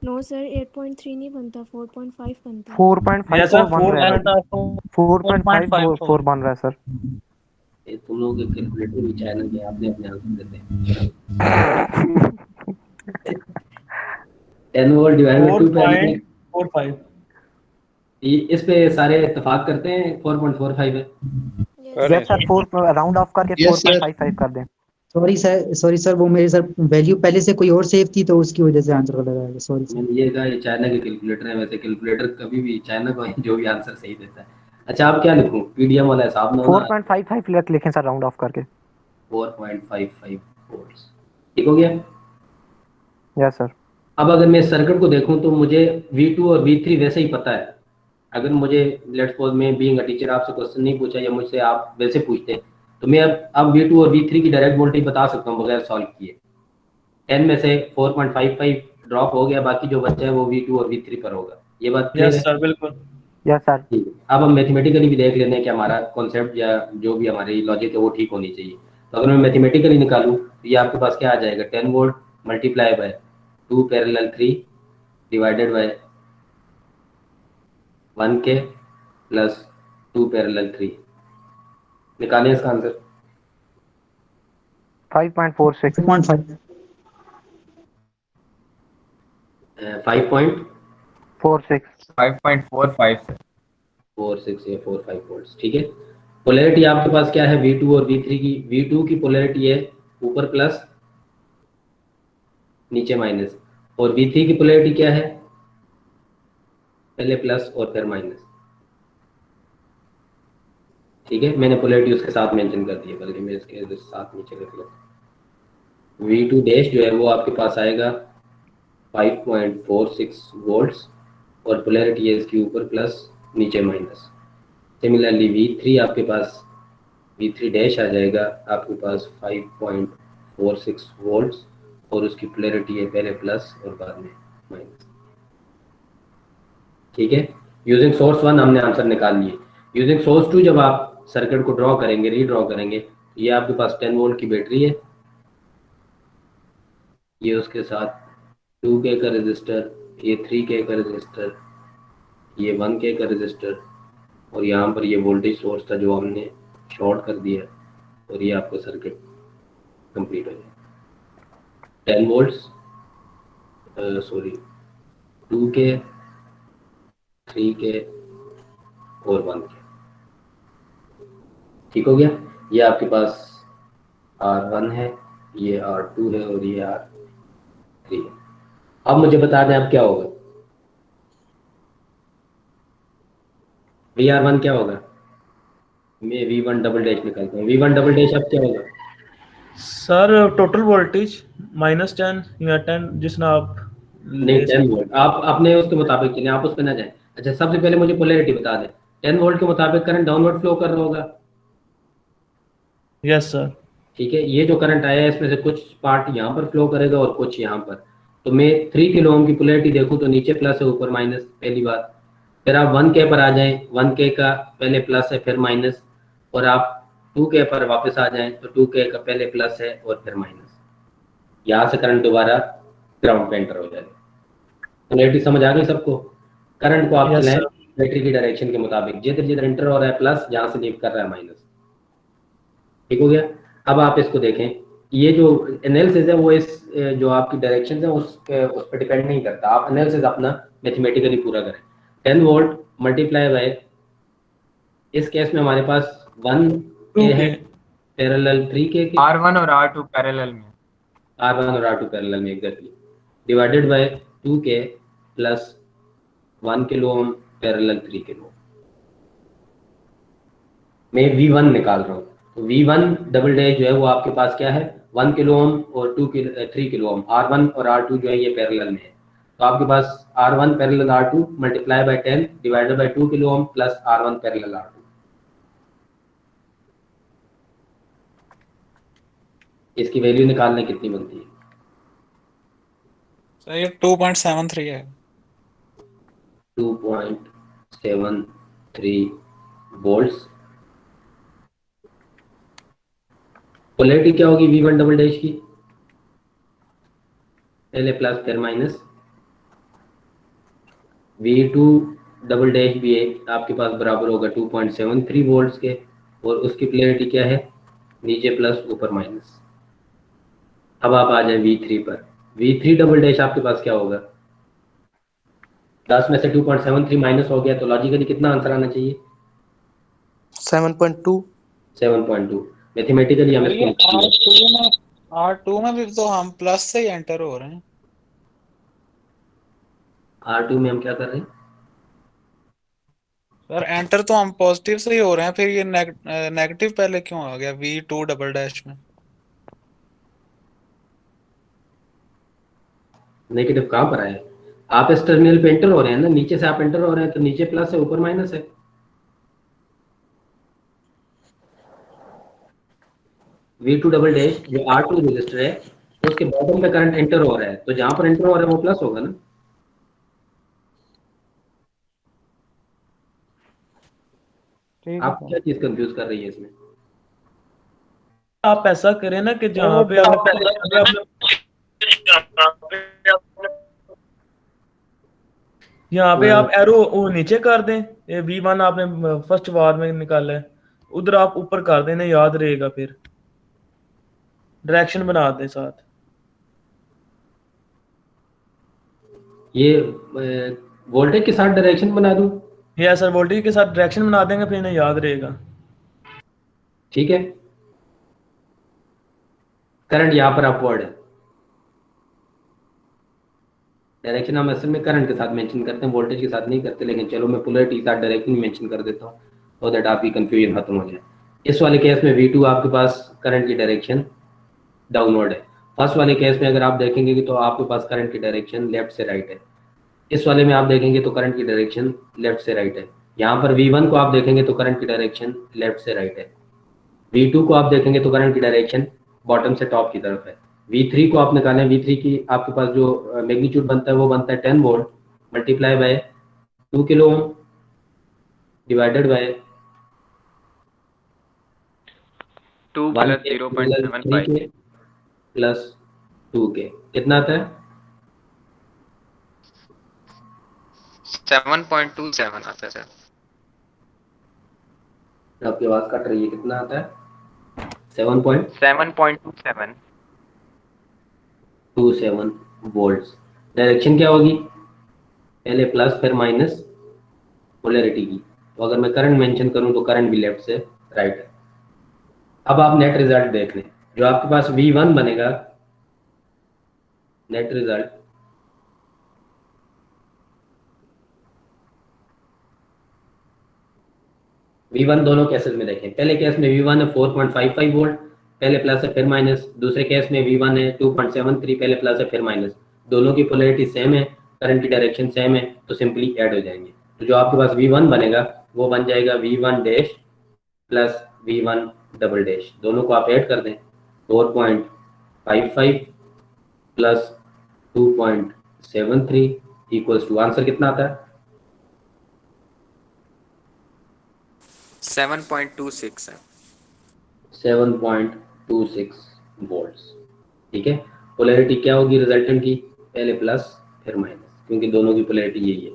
नो सर 8.3 नहीं बनता, 4.5 बनता है। 4.54 बन रहा है सर। 4.54 4.54 बन रहा है सर। ये तुम लोगों के कैलकुलेटर भी चाइना के आपने अपने आंसर देते हैं। 10 वोल्ट डिवाइड बाय 2 पैरेलल, 4.45। इस पे सारे इत्तेफाक करते हैं 4.45 है। यस सर, 4 राउंड ऑफ करके यस सर। 4.55 कर दें। सॉरी सर, वो मेरे सर वैल्यू पहले से कोई और सेव थी तो उसकी वजह से आंसर गलत आया, सॉरी सर। मैंने ये कहा ये चाइना के कैलकुलेटर है, वैसे कैलकुलेटर कभी भी चाइना का जो भी आंसर सही देता है। अच्छा आप क्या लिखूं, पीडीएम वाला हिसाब ना होना। 4.55 लिखें सर राउंड ऑफ करके। 4.55 वोल्ट्स, ठीक हो गया। Yes sir. अब अगर मैं इस सर्किट को देखूं तो मुझे V2 और V3 वैसे ही पता है। अगर मुझे लेट्स सपोज मैं बीइंग अ टीचर आपसे क्वेश्चन नहीं पूछा या मुझसे आप वैसे पूछते तो मैं अब V2 और V3 की डायरेक्ट वोल्टेज बता सकता हूँ बगैर सॉल्व किए। 10 में से 4.55 ड्रॉप हो गया, बाकी जो बच्चा है वो V2 और V3 पर होगा। ये बात क्लियर है? सर बिल्कुल। Yes sir. ठीक है, अब हम मैथमेटिकली भी देख लेते हैं कि हमारा कॉन्सेप्ट या जो भी हमारी लॉजिक है वो ठीक होनी चाहिए। तो अगर मैं मैथमेटिकली निकालूं तो ये आपके पास क्या आ जाएगा, 10 volt multiply by 2 parallel 3 divided by 1K plus 2 parallel 3। निकालें इसका आंसर। 5.46। 2.5। 46। 5.45 से 5.46 या 4.5 वोल्ट्स, ठीक है। पोलैरिटी आपके पास क्या है V2 और V3 की? V2 की पोलैरिटी है ऊपर प्लस नीचे माइनस, और V3 की पोलैरिटी क्या है, पहले प्लस और फिर माइनस। ठीक है, मैंने पोलैरिटी उसके साथ मेंशन कर दी है, बल्कि मैं इसके साथ नीचे लिख लेता। V2 डैश जो है वो आपके पास आएगा 5.46 वोल्ट्स और पोलैरिटी है इसके ऊपर प्लस नीचे माइनस। सिमिलरली V3 आपके पास V3 डैश आ जाएगा आपके पास 5.46 वोल्ट्स और उसकी पोलैरिटी है पहले प्लस और बाद में माइनस। ठीक है, यूजिंग सोर्स 1 हमने आंसर निकाल लिए। यूजिंग सोर्स 2 जब आप सर्किट को ड्रॉ करेंगे, रीड्रॉ करेंगे, तो ये आपके पास 10 वोल्ट की बैटरी है, ये उसके साथ 2K का रजिस्टर, ये 3K का रजिस्टर, ये 1K का रजिस्टर, और यहाँ पर ये वोल्टेज सोर्स था जो हमने शॉर्ट कर दिया, और ये आपका सर्किट कंप्लीट हो जाए। 10 वोल्ट्स सॉरी 2K 3K और 1K, ठीक हो गया। ये आपके पास R1 है, ये R2 है और ये R3 है। अब मुझे बता दें अब क्या होगा, VR1 क्या होगा? मैं V1 डबल डैश निकालता हूँ। V1 डबल डैश अब क्या होगा? सर टोटल वोल्टेज -10 या 10 जिसना आप नहीं, ले 10 सकते। वोल्ट आप अपने उसके मुताबिक चलें, आप उस पर ना जाएं। अच्छा, सबसे पहले मुझे पोलैरिटी बता दें। 10 वोल्ट के मुताबिक करंट डाउनवर्ड फ्लो कर रहा होगा। Yes sir. ठीक है, ये जो करंट आया है इसमें से कुछ पार्ट यहाँ पर फ्लो करेगा और कुछ यहाँ पर। तो मैं 3 किलो ओम की पोलैरिटी देखूँ तो नीचे प्लस है ऊपर माइनस, पहली बात। फिर आप 1K पर आ जाएं, 1K का पहले प्लस है फिर माइनस, और आप 2K पर वापस आ जाएं तो 2K का पहले प्लस है और फिर माइनस। यहाँ से करंट दोबारा ग्राउंड पे एंटर हो जाएगा। पोलैरिटी समझ आ गई सबको? करंट को आप यस चलाएं सर। बैटरी की डायरेक्शन के मुताबिक, जिधर जिधर एंटर हो रहा है प्लस, जहाँ से लीव कर रहा है माइनस। ठीक हो गया। अब आप इसको देखें, ये जो एनालिसिस है वो इस जो आपकी डायरेक्शन है उस पर डिपेंड नहीं करता। आप एनालिसिस अपना मैथमेटिकली पूरा करें। 10 वोल्ट मल्टीप्लाई बाय, इस केस में हमारे पास 1K है 2K। पैरेलल 3K के, R1 और R2 पैरेलल में। R1 और R2 पैरेलल में exactly, divided by 2K plus 1 kilo ohm parallel 3 kilo. मैं V1 निकाल रहा हूँ, तो V1 डबल डैश जो है वो आपके पास क्या है, 1 किलो ओम और 3 किलो ओम। R1 और R2 जो है ये पैरेलल में है, तो आपके पास R1 parallel R2 multiply by 10 divided by 2 kilo ohm plus R1 parallel R2। इसकी वैल्यू निकालने कितनी बनती है? सर ये 2.73 है। 2.73 वोल्ट्स। पोलैरिटी क्या होगी V1 डबल डैश की? पहले प्लस फिर माइनस। V2 डबल डैश भी है आपके पास बराबर होगा 2.73 वोल्ट्स के, और उसकी पोलैरिटी क्या है? नीचे प्लस ऊपर माइनस। अब आप आ जाए V3 पर। V3 डबल डैश आपके पास क्या होगा? 10 में से 2.73 माइनस हो गया तो लॉजिकली कितना आंसर आना चाहिए? 7.2। 7.2। मैथमेटिकली हम सर ये इसको R2 में भी तो हम प्लस से ही एंटर हो रहे हैं। R2 में हम क्या कर रहे हैं? सर एंटर तो हम पॉजिटिव से ही हो रहे हैं, फिर ये नेगेटिव पहले क्यों आ गया V2 डबल डैश में? नेगेटिव कहाँ पर आया? आप इस टर्मिनल पे एंटर हो रहे हैं ना, नीचे से आप एंटर हो रहे हैं तो नीचे प्लस है ऊपर माइनस है। V2 डबल डैश जो R2 रजिस्टर है उसके बॉटम पे करंट एंटर हो रहा है, तो जहां पर एंटर हो रहा है वो प्लस होगा ना। ठीक है आप सर। क्या चीज कंफ्यूज कर रही है इसमें? आप ऐसा करें ना कि जहाँ वो पे आपने यहाँ पे आप एरो वो नीचे कर दें। ये V1 आपने फर्स्ट वार में निकाला है, उधर आप ऊपर कर देना, याद रहेगा। फिर डायरेक्शन बना दें साथ। ये वोल्टेज के साथ डायरेक्शन बना दूं? ये सर वोल्टेज के साथ डायरेक्शन बना देंगे, फिर इन्हें याद रहेगा। ठीक है। करंट यहाँ पर अपवर्ड है। डायरेक्शन हम असल में करंट के साथ मेंशन करते हैं, वोल्टेज के साथ नहीं करते, लेकिन चलो मैं पोलैरिटी के साथ डायरेक्शन मेंशन कर देता हूँ तो दैट आपकी कंफ्यूजन खत्म हो जाए। इस वाले केस में V2 आपके पास करंट की डायरेक्शन डाउनवर्ड है। फर्स्ट वाले केस में अगर आप देखेंगे कि तो आपके पास करंट की डायरेक्शन लेफ्ट से राइट है। इस वाले में आप देखेंगे तो करंट की डायरेक्शन लेफ्ट से राइट है। यहाँ पर V1 को आप देखेंगे तो करंट की डायरेक्शन लेफ्ट से राइट है। V2 को आप देखेंगे तो करंट की डायरेक्शन बॉटम से टॉप की तरफ है। V3 को आप निकालें, V3 की आपके पास जो मैग्नीट्यूड बनता है वो बनता है 10 volt multiply by 2 kilo ohm divided by 2 1 plus के 0.75 3 के प्लस 2 के कितना आता है? 7.27 आता है सर। आपकी आवाज कट रही है, कितना आता है? 7.27 वोल्ट्स। डायरेक्शन क्या होगी? पहले प्लस फिर माइनस पोलैरिटी की। तो अगर मैं करंट मेंशन करूं तो करंट भी लेफ्ट से राइट है। अब आप नेट रिजल्ट देख लें। जो आपके पास V1 बनेगा, नेट रिजल्ट V1 दोनों केसेस में देखें। पहले केस में V1 है 4.55 वोल्ट, पहले प्लस है फिर माइनस। दूसरे केस में V1 है 2.73, पहले प्लस है फिर माइनस। दोनों की पोलैरिटी सेम है, करंट की डायरेक्शन सेम है, तो सिंपली ऐड हो जाएंगे। तो जो आपके पास V1 बनेगा वो बन जाएगा V1 dash plus V1 double dash. दोनों को आप ऐड कर दें, 4.55 प्लस 2.73 इक्वल्स टू आंसर कितना आता है? 7.26 है। 7.26 वोल्ट्स। ठीक है। पोलैरिटी क्या होगी रिजल्टेंट की? पहले प्लस फिर माइनस, क्योंकि दोनों की पोलैरिटी यही है।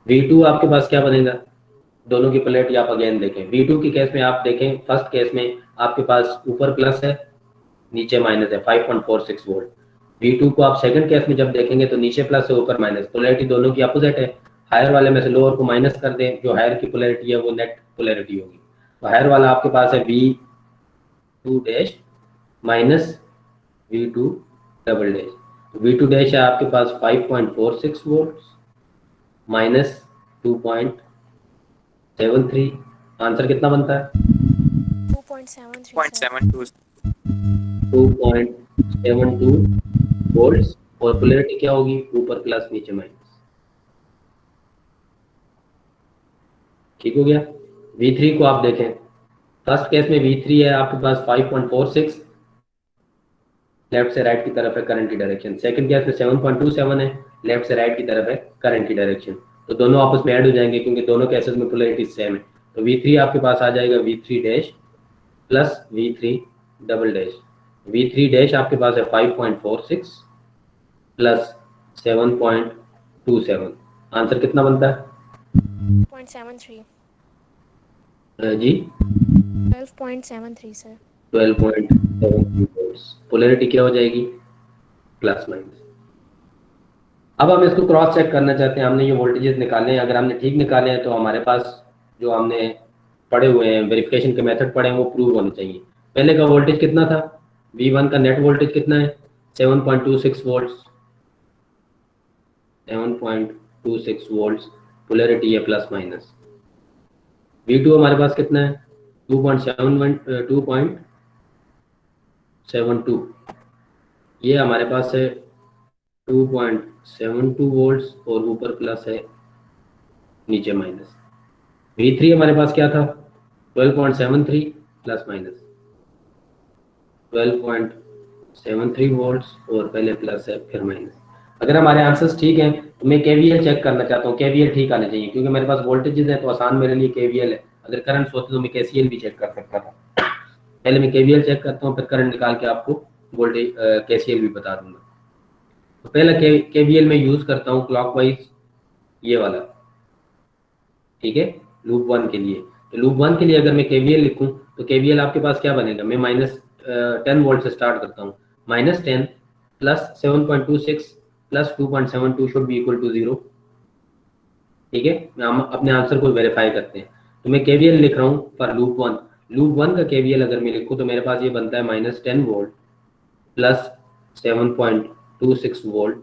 V2 आपके पास क्या बनेगा? दोनों की पोलैरिटी आप अगेन देखें। V2 के केस में आप देखें, फर्स्ट केस में आपके पास ऊपर प्लस है नीचे माइनस है 5.46 वोल्ट। V2 को आप सेकंड केस में जब देखेंगे तो नीचे प्लस है ऊपर माइनस। पोलैरिटी दोनों की अपोजिट है। हायर वाले में से लोअर को माइनस कर दें, जो हायर की पोलैरिटी है वो नेट पोलैरिटी होगी। तो हायर वाला आपके पास है V2 dash minus V2 double dash. V2 dash है आपके पास 5.46 वोल्ट माइनस 2.73। आंसर कितना बनता है? 2.73 सर। 0.72 2.72 वोल्ट्स। और पोलैरिटी क्या होगी? ऊपर प्लस नीचे माइनस। ठीक हो गया। V3 को आप देखें, फर्स्ट केस में V3 है आपके पास 5.46, लेफ्ट से राइट की तरफ है करंट की डायरेक्शन। सेकंड केस में 7.27 है, लेफ्ट से राइट की तरफ है करंट की डायरेक्शन। तो दोनों आपस में ऐड हो जाएंगे क्योंकि दोनों केसेस में पोलैरिटी सेम है। तो V3 आपके पास आ जाएगा V3 dash plus V3 double dash. V3 dash आपके पास है 5.46 प्लस 7.27। आंसर कितना बनता है 0.73 जी? 12.73 सर। 12.73 वोल्ट्स। पोलैरिटी क्या हो जाएगी प्लस माइनस। अब हम इसको क्रॉस चेक करना चाहते हैं। हमने ये वोल्टेजेस निकाले हैं, अगर हमने ठीक निकाले हैं तो हमारे पास जो हमने पढ़े हुए हैं वेरिफिकेशन के मेथड पढ़े हैं वो प्रूव होने चाहिए। पहले का वोल्टेज कितना था, V1 का नेट वोल्टेज कितना है 7.26 वोल्ट्स, 7.26 वोल्ट्स, पोलैरिटी है प्लस माइनस। V2 हमारे पास कितना है 2.72, ये हमारे पास है 2.72 वोल्ट्स और ऊपर प्लस है नीचे माइनस। V3 हमारे पास क्या था 12.73 प्लस माइनस 12.73 वोल्ट्स और पहले प्लस है फिर माइनस। अगर हमारे आंसर्स ठीक हैं तो मैं KVL चेक करना चाहता हूँ। KVL ठीक आने चाहिए क्योंकि मेरे पास वोल्टेजेस है तो आसान मेरे लिए KVL है। अगर करंट होते तो मैं KCL भी चेक कर सकता था। पहले मैं KVL चेक करता हूँ फिर करंट निकाल के आपको वोल्टेज KCL भी बता दूंगा। तो पहला KVL में यूज करता हूँ क्लॉकवाइज ये वाला, ठीक है, लूप 1 के लिए। तो लूप 1 के लिए अगर मैं KVL लिखूं तो KVL आपके पास क्या बनेगा, मैं -10 वोल्ट से स्टार्ट करता हूँ। -10 plus 7.26 plus 2.72 should be equal to 0, ठीक है। हम अपने आंसर को वेरीफाई करते हैं। तो मैं KVL लिख रहा हूँ फॉर लूप 1। लूप 1 का KVL अगर मैं लिखूँ तो मेरे पास ये बनता है -10 volt plus 7.26 volt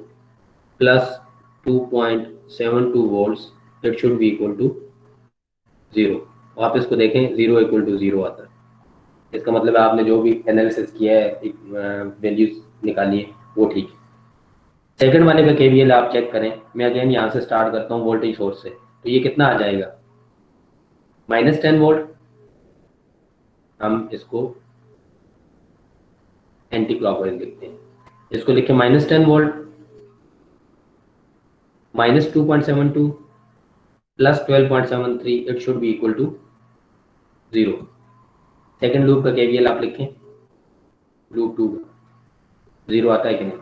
plus 2.72 volts, it should be equal to 0। आप इसको देखें 0 इक्वल टू 0 आता है। इसका मतलब है आपने जो भी एनालिसिस किया है वैल्यूज निकाली है वो ठीक है। सेकंड वाले का KVL आप चेक करें। मैं अगेन यहाँ से स्टार्ट करता हूँ वोल्टेज सोर्स से। तो ये कितना आ जाएगा -10 वोल्ट। हम इसको एंटी क्लॉकवाइज लिखते हैं। इसको लिखे -10 volt -2.72 plus 12.73, it should be equal to 0। Second loop का KVL आप लिखें, लूप 2 का 0 आता है कि नहीं,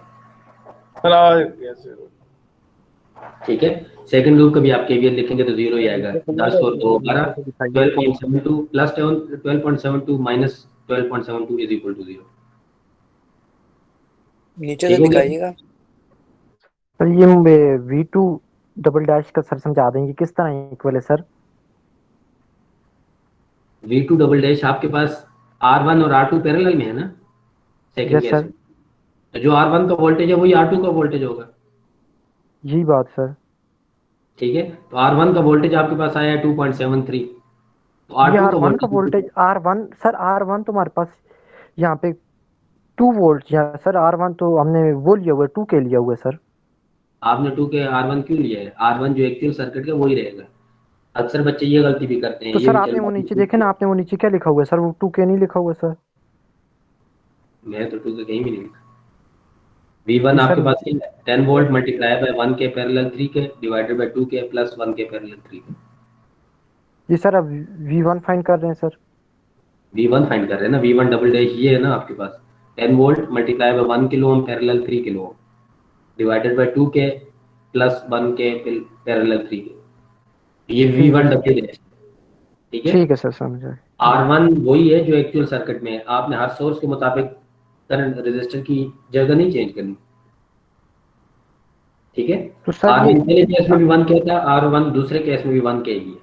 ठीक है। सेकंड लूप का भी आप KVL लिखेंगे तो 0 ही आएगा। 10 और 2 12, 12.72 plus 12.72 minus 12.72 is equal to 0। नीचे से दिखाइएगा सर। ये V2 डबल डैश का सर समझा देंगे किस तरह इक्वल है सर। V2 डबल डैश आपके पास R1 और R2 पैरेलल में है ना सेकंड केस में, तो जो R1 का वोल्टेज है वही R2 का वोल्टेज होगा। यही बात सर, ठीक है। तो R1 का वोल्टेज आपके पास आया है 2.73। तो R1 का वोल्टेज R1 सर, R1 तो हमारे पास यहाँ पे 2 वोल्ट या सर। R1 तो हमने वो लिया हुआ है 2 के लिया हुआ है सर। आपने 2 के R1 क्यों लिया है? R1 जो एक्चुअल सर्किट का वही रहेगा। अक्सर बच्चे ये गलती भी करते हैं। तो सर आपने वो नीचे देखे ना, आपने वो नीचे क्या लिखा हुआ है सर, वो 2 के नहीं लिखा हुआ सर। मैं तो 2 के कहीं भी नहीं लिखा। V1 आपके पास 10 वोल्ट मल्टीप्लाई बाय 1 के पैरेलल 3 के डिवाइडेड बाय 2 के प्लस 1 के पैरेलल 3 के। जी सर, अब V1 फाइंड कर रहे हैं सर। V1 फाइंड कर रहे हैं ना, V1 डबल डैश ये है ना आपके पास 10 volt multiply by 1 kilo ohm parallel 3 kilo ohm divided by 2 के प्लस 1 के पैरेलल 3 के। ये V1 डबल डैश, ठीक है। ठीक है सर, समझ गए। R1 वही है जो एक्चुअल सर्किट में है। आपने हर सोर्स के मुताबिक करंट रेजिस्टर की जगह नहीं चेंज करनी, ठीक है। तो सर R1 पहले केस में भी 1 के था, R1 दूसरे केस में भी 1 के ही है।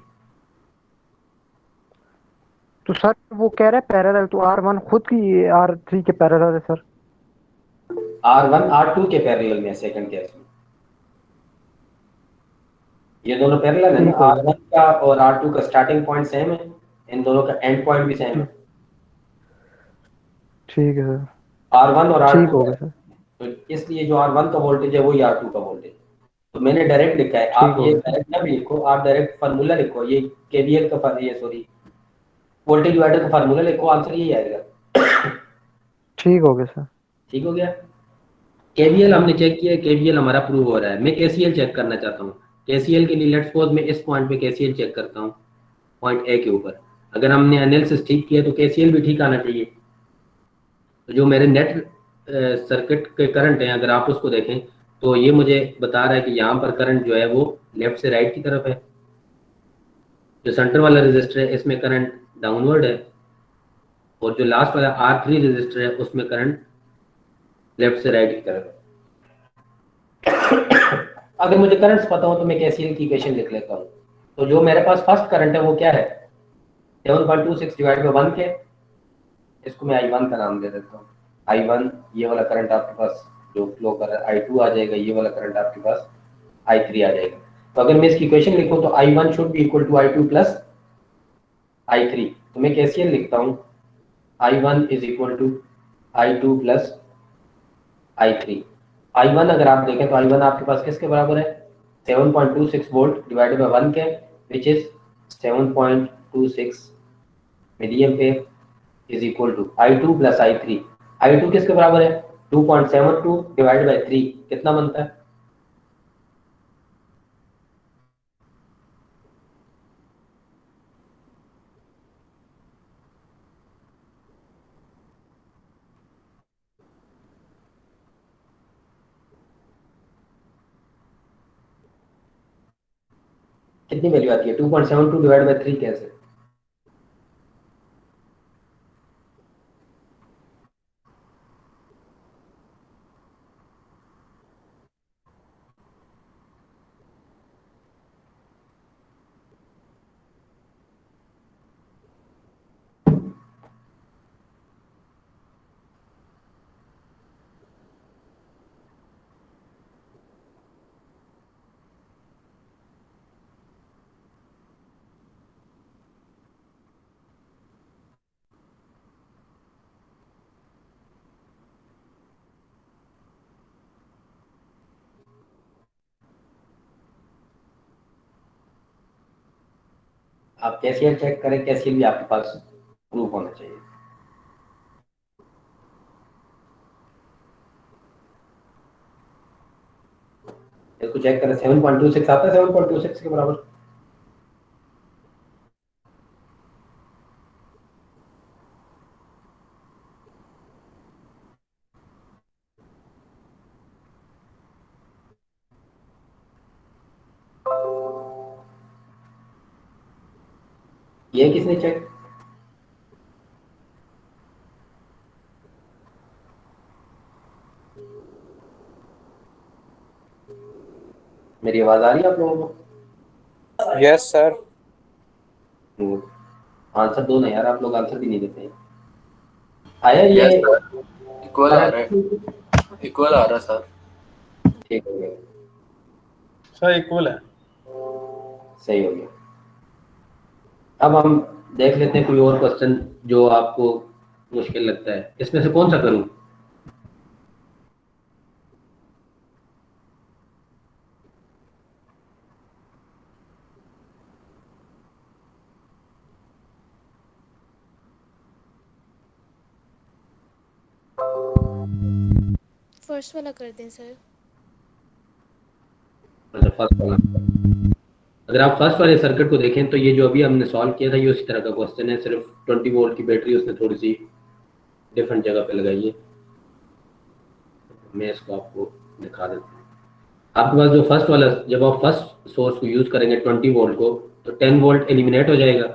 तो सर वो कह रहे हैं पैरेलल, तो R1 खुद की R3 के पैरेलल है सर। R1 R2 के पैरेलल में है सेकंड केस में। ये दोनों पैरेलल है ना, R1 का और R2 का स्टार्टिंग पॉइंट सेम है, इन दोनों का एंड पॉइंट भी सेम है। ठीक है सर, R1 और R2 ठीक हो गया सर। तो इसलिए जो R1 का वोल्टेज है वही R2 का वोल्टेज। तो मैंने डायरेक्ट लिखा है, आप ये डायरेक्ट ना भी लिखो, आप डायरेक्ट फार्मूला लिखो। ये KVL का वोल्टेज डिवाइडर का फार्मूला लिखो, आंसर यही आएगा। ठीक हो गया सर। ठीक हो गया। केवीएल हमने चेक किया, केवीएल हमारा प्रूव हो रहा है। मैं केसीएल चेक करना चाहता हूँ। केसीएल के लिए लेट्स सपोज मैं इस पॉइंट पे केसीएल चेक करता हूँ, पॉइंट ए के ऊपर। अगर हमने एनालिसिस ठीक किया तो केसीएल भी ठीक आना चाहिए। तो जो मेरे नेट सर्किट के करंट हैं, अगर आप उसको देखें तो ये मुझे बता रहा है कि यहाँ पर करंट जो है वो लेफ्ट से राइट की तरफ है। जो सेंटर वाला रजिस्टर है इसमें करंट डाउनवर्ड है, और जो लास्ट वाला R3 रजिस्टर है उसमें करंट लेफ्ट से राइट की तरफ है। अगर मुझे करंट्स पता हो तो मैं केसीएल की इक्वेशन लिख लेता हूँ। तो जो मेरे पास फर्स्ट करंट है वो क्या है, 7.26 डिवाइड बाई 1 के, इसको मैं I1 का नाम दे देता हूँ। I1 ये वाला करंट आपके पास जो फ्लो कर रहा है, I2 आ जाएगा, ये वाला करंट आपके पास I3 आ जाएगा। तो अगर मैं इसकी इक्वेशन लिखूं तो I1 should be equal to I2 plus I3। तो मैं केसीएल लिखता हूँ, I1 is equal to I2 plus I3। I1 अगर आप देखें तो I1 आपके पास किसके बराबर है, 7.26 वोल्ट डिवाइडेड बाय 1 के, which is 7.26 milliampere is equal to I2 plus I3। I2 किसके बराबर है, 2.72 डिवाइडेड बाय 3 कितना बनता है, कितनी वैल्यू आती है, 2.72 डिवाइड बाय 3 कैसे। आप कैसीएल चेक करें, कैसीएल भी आपके पास प्रूफ होना चाहिए। इसको चेक करें, 7.26 आता है, 7.26 के बराबर। ये किसने चेक, मेरी आवाज आ रही है आप लोगों को? Yes sir. आंसर दो ना यार, आप लोग आंसर भी नहीं देते हैं। आया ये? इक्वल आ रहा है, इक्वल आ रहा है सर। ठीक हो गया, सर इक्वल है। सही हो गया। अब हम देख लेते हैं कोई और क्वेश्चन जो आपको मुश्किल लगता है। इसमें से कौन सा करूं, फर्स्ट वाला कर दें सर। मतलब फर्स्ट वाला। अगर आप फर्स्ट वाले सर्किट को देखें तो ये जो अभी हमने सॉल्व किया था ये उसी तरह का क्वेश्चन है, सिर्फ 20 वोल्ट की बैटरी उसने थोड़ी सी डिफरेंट जगह पे लगाई है। मैं इसको आपको दिखा देता हूँ। आपके पास जो फर्स्ट वाला, जब आप फर्स्ट सोर्स को यूज करेंगे 20 वोल्ट को, तो 10 वोल्ट एलिमिनेट हो जाएगा।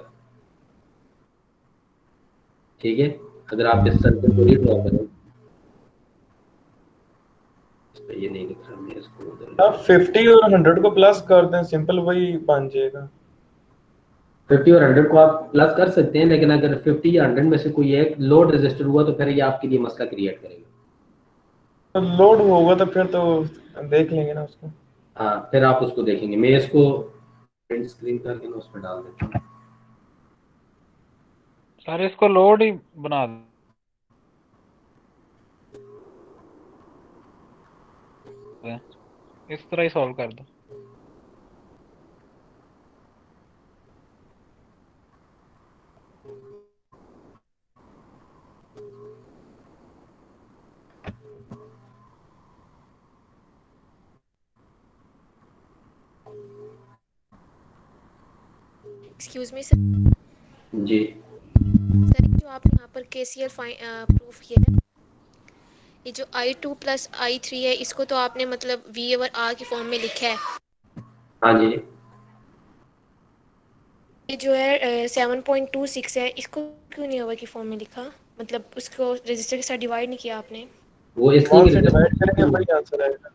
ठीक है, अगर आप इस सर्किट को रीड्रॉ करें, इस पे ये नहीं लिख रहा मैं, इसको उधर आप 50 और 100 को प्लस कर दें, सिंपल वही बन जाएगा। 50 और 100 को आप प्लस कर सकते हैं, लेकिन अगर 50 या 100 में से कोई एक लोड रेजिस्टर हुआ तो फिर ये आपके लिए मसला क्रिएट करेगा। तो लोड होगा तो फिर तो देख लेंगे ना उसको। हाँ, फिर आप उसको देखेंगे। मैं इसको प्रिंट स्क्रीन करके ना उस पर डाल देता हूँ। सर इसको लोड ही बना दो। इस तरह ही सॉल्व कर दो। एक्सक्यूज मी सर, जी जो आपने यहाँ पर KCL प्रूफ किया है, ये जो I2 प्लस I3 है, इसको तो आपने मतलब V ओवर R की फॉर्म में लिखा है। हाँ जी, ये जो है 7.26 है, इसको क्यों नहीं ओवर की फॉर्म में लिखा? मतलब उसको रजिस्टर के साथ डिवाइड नहीं किया आपने? वो इसलिए 1 कि से डिवाइड करेंगे वही आंसर आएगा।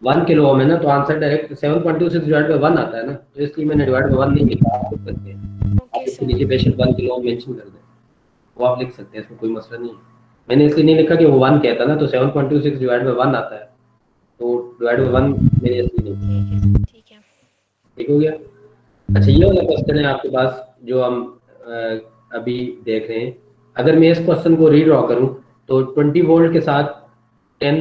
1 किलो ओम है ना, तो आंसर डायरेक्ट 7.26 डिवाइड बाय 1 आता है ना, तो इसलिए मैंने डिवाइड बाय 1 नहीं लिखा। आप लिख सकते हैं, आप ओके इसके सर। नीचे बेशक 1 किलो ओम मेंशन कर दें, वो आप लिख सकते हैं, इसमें कोई मसला नहीं है। मैंने इसलिए नहीं लिखा कि वो 1 कहता ना, तो 7.26 डिवाइड बाय 1 आता है, तो डिवाइड बाय 1 मेरे इसलिए नहीं। ठीक है। ठीक हो गया। अच्छा, ये वाला क्वेश्चन है आपके पास जो हम अभी देख रहे हैं। अगर मैं इस क्वेश्चन को रीड्रॉ करूं तो 20 वोल्ट के साथ 10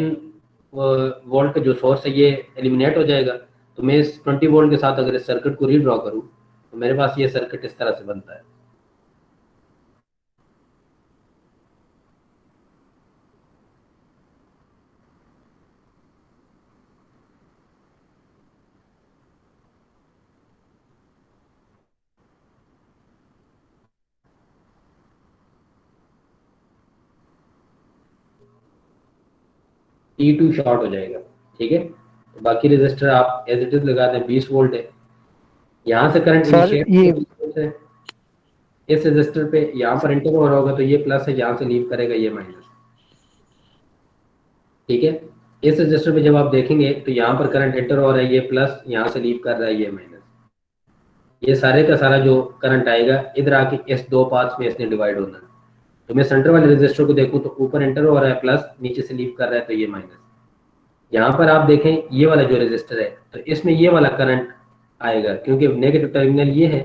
वोल्ट का जो सोर्स है ये एलिमिनेट हो जाएगा। तो मैं इस 20 वोल्ट के साथ अगर इस सर्किट को रीड्रॉ करूं तो मेरे पास ये सर्किट इस तरह से बनता है। T2 शॉर्ट हो जाएगा, ठीक है। तो बाकी रजिस्टर आप एज इट इज लगा दें, 20 वोल्ट है। यहाँ से करंट सर ये इनिशिएट इस रजिस्टर पे यहाँ पर एंटर हो रहा होगा तो ये प्लस है, यहाँ से लीव करेगा ये माइनस, ठीक है। इस रजिस्टर पे जब आप देखेंगे तो यहाँ पर करंट एंटर हो रहा है, ये प्लस, यहाँ से लीव कर रहा है ये माइनस। ये सारे का सारा जो करंट आएगा इधर आके इस दो पार्ट्स में इसने डिवाइड होना है। तो मैं सेंटर वाले रजिस्टर को देखूं तो ऊपर एंटर हो रहा है प्लस, नीचे से लीव कर रहा है तो ये माइनस। यहाँ पर आप देखें ये वाला जो रजिस्टर है तो इसमें ये वाला करंट आएगा, क्योंकि नेगेटिव टर्मिनल ये है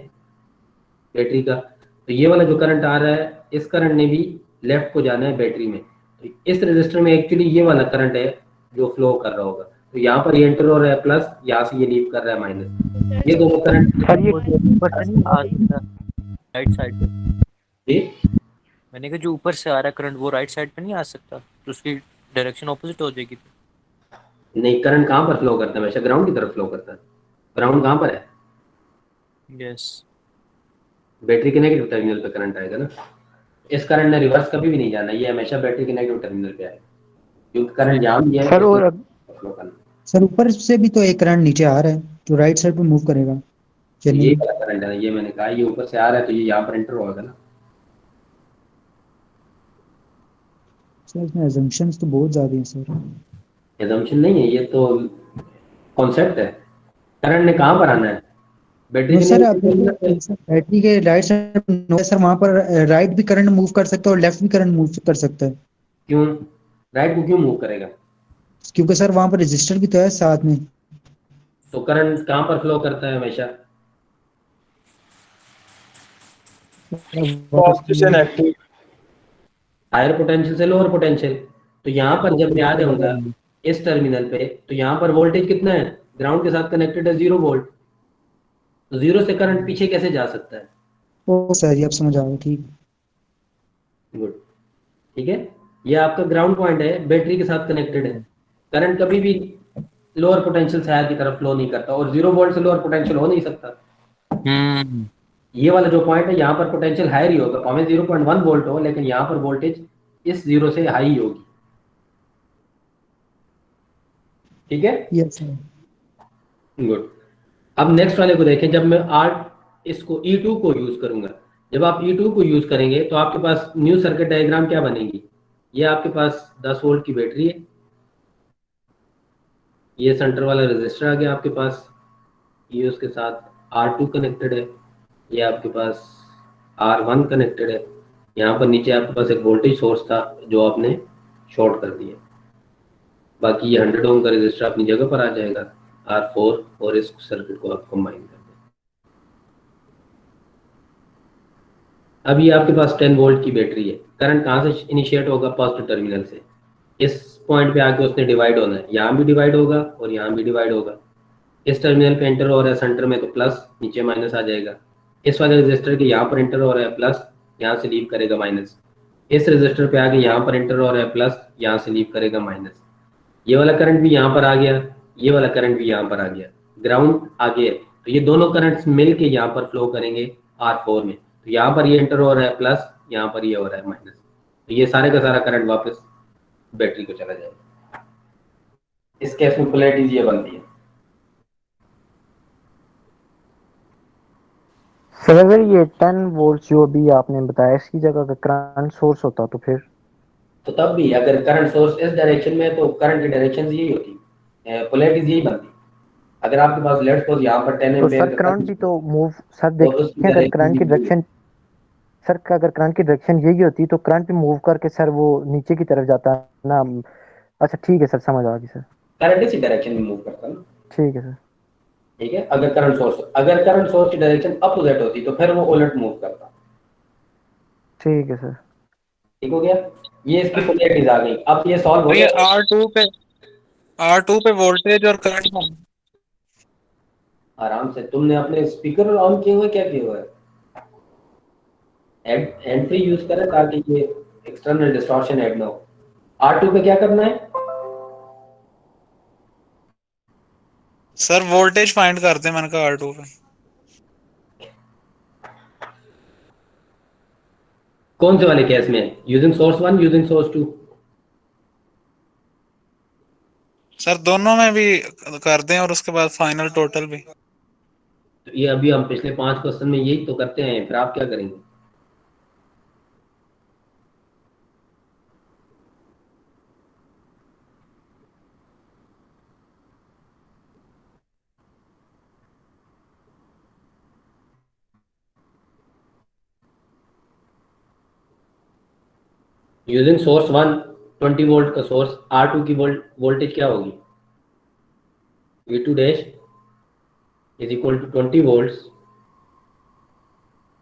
बैटरी का, तो ये वाला जो करंट आ रहा है इस करंट ने भी लेफ्ट को जाना है बैटरी में। तो इस रजिस्टर में एक्चुअली ये वाला करंट है जो फ्लो कर रहा होगा। तो यहाँ पर ये एंटर हो रहा है प्लस, यहाँ से ये लीव कर रहा है माइनस। ये दोनों करंट राइट साइड पे, जी मैंने कहा जो ऊपर से आ रहा है करंट वो राइट साइड पे नहीं आ सकता, तो उसकी डायरेक्शन ऑपोजिट हो जाएगी। नहीं, करंट कहाँ पर फ्लो करता है? हमेशा ग्राउंड की तरफ फ्लो करता है। ग्राउंड कहाँ पर है? यस, बैटरी के नेगेटिव टर्मिनल पे करंट आएगा ना। इस करंट ने रिवर्स कभी भी नहीं जाना, ये हमेशा बैटरी के नेगेटिव टर्मिनल पे आएगा, क्योंकि करंट जाम दिया है सर और फ्लो करना। सर ऊपर से भी तो एक करंट नीचे आ रहा है जो राइट साइड पे मूव करेगा। ये वाला करंट है ना, ये मैंने कहा ये ऊपर से आ रहा है तो ये यहाँ पर एंटर होगा ना। सर इसमें assumptions तो बहुत ज्यादा हैं सर। एजम्पशन नहीं है, ये तो कॉन्सेप्ट है। करंट ने कहाँ पर आना है? बैटरी सर आप बैटरी के राइट साइड सर, वहाँ पर राइट भी करंट मूव कर सकता है और लेफ्ट भी करंट मूव कर सकता है। क्यों राइट को क्यों मूव करेगा? क्योंकि सर वहाँ पर रजिस्टर भी तो है साथ में। तो करंट कहाँ पर फ्लो करता है हमेशा? पॉजिटिव एक्टिव, हायर पोटेंशियल से लोअर पोटेंशियल। तो यहाँ पर जब मैं आ जाऊंगा इस टर्मिनल पे तो यहाँ पर वोल्टेज कितना है? ग्राउंड के साथ कनेक्टेड है 0 वोल्ट। तो 0 से करंट पीछे कैसे जा सकता है? ओ सर ये आप समझ आओ, ठीक गुड, ठीक है। ये आपका ग्राउंड पॉइंट है, बैटरी के साथ कनेक्टेड है। करंट कभी भी लोअर पोटेंशियल से हायर की तरफ फ्लो नहीं करता, और 0 वोल्ट से लोअर पोटेंशियल हो नहीं सकता। ये वाला जो पॉइंट है यहाँ पर पोटेंशियल हायर ही होगा, भाਵੇਂ 0.1 वोल्ट हो, लेकिन यहाँ पर वोल्टेज इस 0 से हाई ही होगी, ठीक है। Yes sir. गुड। अब नेक्स्ट वाले को देखें। जब मैं इसको E2 को यूज करूंगा, जब आप E2 को यूज करेंगे तो आपके पास न्यू सर्किट डायग्राम क्या बनेगी? ये आपके पास 10 वोल्ट की बैटरी है, ये सेंटर वाला रजिस्टर आ गया आपके पास, ये उसके साथ R2 कनेक्टेड है, ये आपके पास R1 कनेक्टेड है। यहाँ पर नीचे आपके पास एक वोल्टेज सोर्स था जो आपने शॉर्ट कर दिया। बाकी ये 100 ओम का रजिस्टर अपनी जगह पर आ जाएगा, R4, और इस सर्किट को आप कंबाइन कर दें। अब ये आपके पास 10 वोल्ट की बैटरी है। करंट कहाँ से इनिशिएट होगा? पॉजिटिव टर्मिनल से। इस पॉइंट पे आके उसने डिवाइड होना है, यहाँ भी डिवाइड होगा और यहाँ भी डिवाइड होगा। इस टर्मिनल पे एंटर हो रहा है सेंटर में तो प्लस, नीचे माइनस आ जाएगा। इस वाले रजिस्टर के यहाँ पर एंटर हो रहा है प्लस, यहाँ से लीव करेगा माइनस। इस रजिस्टर पे आके यहाँ पर एंटर हो रहा है प्लस, यहाँ से लीव करेगा माइनस। ये वाला करंट भी यहाँ पर आ गया, ये वाला करंट भी यहाँ पर आ गया, ग्राउंड आ गया। तो ये दोनों करंट्स मिल के यहाँ पर फ्लो करेंगे R4 में, तो यहाँ पर ये एंटर हो रहा है प्लस, यहाँ पर ये हो रहा है माइनस, तो ये सारे का सारा करंट वापस बैटरी को चला जाएगा। इस केस में पोलैरिटीज ये बनती है। सर अगर ये 10 वोल्ट जो अभी आपने बताया इसकी जगह अगर करंट सोर्स होता तो फिर तो तब भी अगर करंट सोर्स इस डायरेक्शन में है तो करंट की डायरेक्शन यही होती, पोलैरिटीज यही बनती। अगर आपके पास लेट्स सपोज यहाँ पर 10 तो एम्पीयर सर का करंट भी तो मूव सर तो उसकी देखें अगर डायरेक्शन करंट की डायरेक्शन सर का अगर करंट की डायरेक्शन यही होती तो करंट भी मूव करके सर वो नीचे की तरफ जाता है ना। अच्छा ठीक है सर समझ आ गई सर। करंट इसी डायरेक्शन में मूव करता है ना। ठीक है सर। ठीक है, अगर करंट सोर्स की डायरेक्शन अपोजिट होती तो फिर वो उलट मूव करता। ठीक है सर। ठीक हो गया, ये इसकी पोलैरिटीज आ गई। अब ये सॉल्व हो तो ये गया। R2 पे वोल्टेज और करंट आराम से, तुमने अपने स्पीकर ऑन किए हुए, क्या किए हुए हैंड फ्री यूज करें ताकि ये एक्सटर्नल डिस्टॉर्शन ऐड ना हो। R2 पे क्या करना है? सर वोल्टेज फाइंड करते हैं, मैंने कहा R2 पे। कौन से वाले केस में? Using source 1, using source 2? Sir दोनों में भी कर दें और उसके बाद फाइनल टोटल भी। तो ये अभी हम पिछले 5 क्वेश्चन में यही तो करते हैं, फिर आप क्या करेंगे? यूजिंग सोर्स 1 20 वोल्ट का सोर्स, R2 की वोल्टेज क्या होगी? V2 dash is equal to 20 volts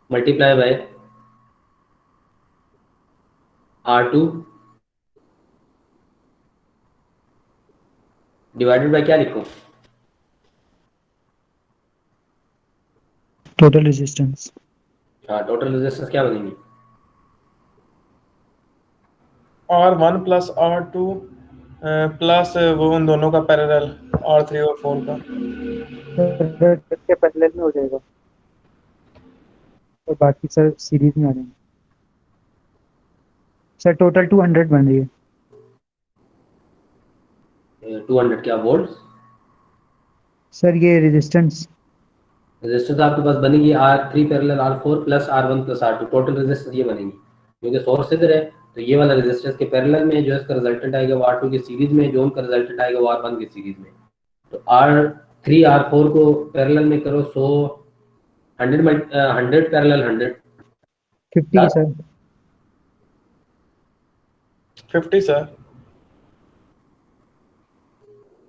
multiply by R2 divided by क्या लिखूं? Total resistance. हाँ, टोटल रेजिस्टेंस क्या बनेगी? R1 प्लस R2 प्लस वो उन दोनों का पैरेलल R3 और 4 का। इसके पैरेलल में हो जाएगा और बाकी सर सीरीज में आ जाएंगे। सर टोटल 200 बन रही है। 200 क्या वोल्ट्स? सर ये रेजिस्टेंस रेजिस्टेंस आपके पास बनेगी R3 parallel R4 plus R1 plus R2, total resistance ये बनेगी। क्योंकि सोर्स इधर है तो ये वाला रेजिस्टेंस के पैरेलल में, जो इसका रिजल्टेंट आएगा वो R2 की सीरीज में, जो उनका रिजल्टेंट आएगा वो R1 की सीरीज में। तो R3 R4 को पैरेलल में करो, 100 पैरेलल 100 50 सर 50 सर।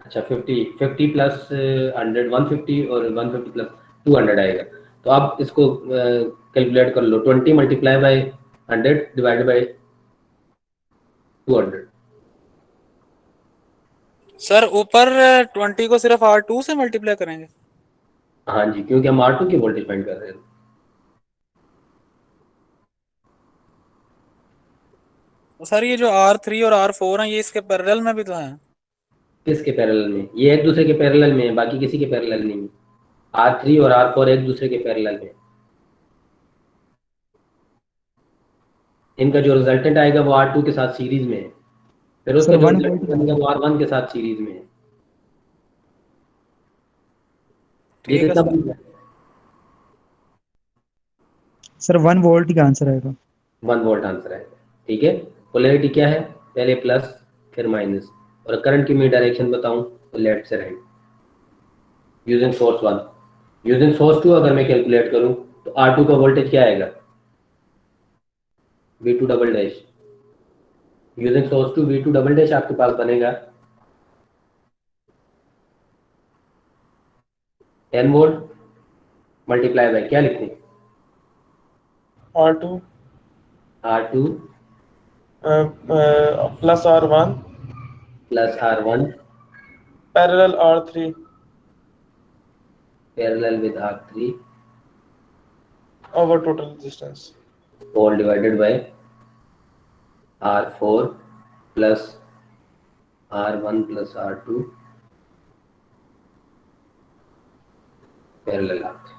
अच्छा 50 प्लस 100 150 और 150 प्लस 200 आएगा। तो आप इसको कैलकुलेट कर लो, 20 multiply by 100 divided by 200। Sir ऊपर 20 को सिर्फ R2 से मल्टीप्लाई करेंगे? हाँ जी, क्योंकि हम R2 की वोल्टेज फाइंड कर रहे हैं। तो सर ये जो R3 और R4 हैं ये इसके पैरेलल में भी तो हैं। किसके पैरेलल में? ये एक दूसरे के पैरेलल में है, बाकी किसी के पैरेलल नहीं है। R3 और R4 एक दूसरे के पैरेलल में। इनका जो रिजल्टेंट आएगा वो R2 के साथ सीरीज में है, फिर उसका सर जो 1 रिजल्टेंट वोल्ट बनेगा वो R1 के साथ सीरीज में है। ये ठीक है कितना सर। बन? सर 1 वोल्ट का आंसर आएगा। 1 वोल्ट आंसर है। ठीक है, पोलैरिटी क्या है? पहले प्लस फिर माइनस, और करंट की मैं डायरेक्शन बताऊं तो लेफ्ट से right. Using source 1, using source 2 अगर मैं कैलकुलेट करूं तो R2 का वोल्टेज क्या आएगा? V2 double dash. Using source 2 V2 double dash आपके पास बनेगा 10 वोल्ट मल्टीप्लाई बाय क्या लिखूं? R2 R2 plus R1 plus R1 parallel R3 parallel with R3 over total resistance all divided by R4 plus R1 plus R2 parallel R3।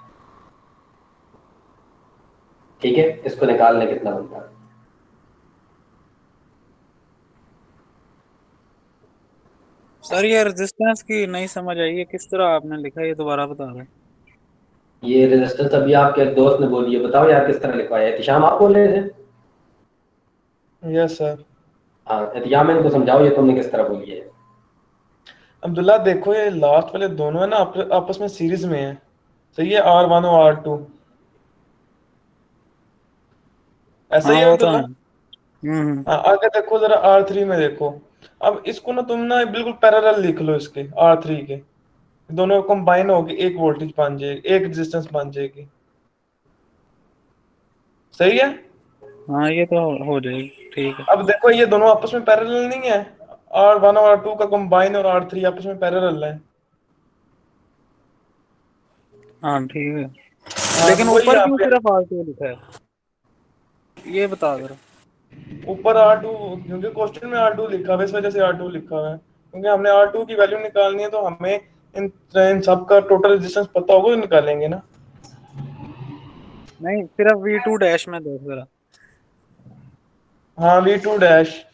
ठीक है, इसको निकालने कितना बनता है। सर ये रेजिस्टेंस की नहीं समझ आई, ये किस तरह आपने लिखा है, ये दोबारा बता रहे हैं। ये रेजिस्टेंस अभी आपके दोस्त ने बोली है, बताओ यार किस तरह लिखवाया है। एहतिशाम आप बोल रहे थे? Yes sir. हाँ एहतियाम, इनको समझाओ ये तुमने किस तरह बोली है। अब्दुल्ला देखो ये लास्ट वाले दोनों है ना आपस में सीरीज में है, सही है, R1 और R2 ऐसा ही हाँ है वो तो अब्दुल्ला। है। हाँ आगे देखो जरा R3 में देखो। अब इसको ना तुम ना बिल्कुल पैरेलल लिख लो इसके R3 के, दोनों कंबाइन होगी एक वोल्टेज बन जाएगी, एक रेजिस्टेंस बन जाएगी, सही है। हाँ ये तो हो जाएगी, ठीक है। अब देखो ये दोनों आपस में पैरेलल नहीं है, R1 और R2 का कंबाइन और R3 आपस में पैरेलल है। हाँ ठीक है, हाँ लेकिन तो वही ऊपर यहाँ क्यों पे सिर्फ R2 लिखा है, ये बता दो। ऊपर R2 क्योंकि क्वेश्चन में R2 लिखा हुआ है, इस वजह से R2 लिखा हुआ है, क्योंकि हमने R2 की वैल्यू निकालनी है तो हमें इन सब का टोटल रेजिस्टेंस पता होगा तो निकालेंगे ना। नहीं सिर्फ V2 डैश में दो जरा, हाँ V2 डैश,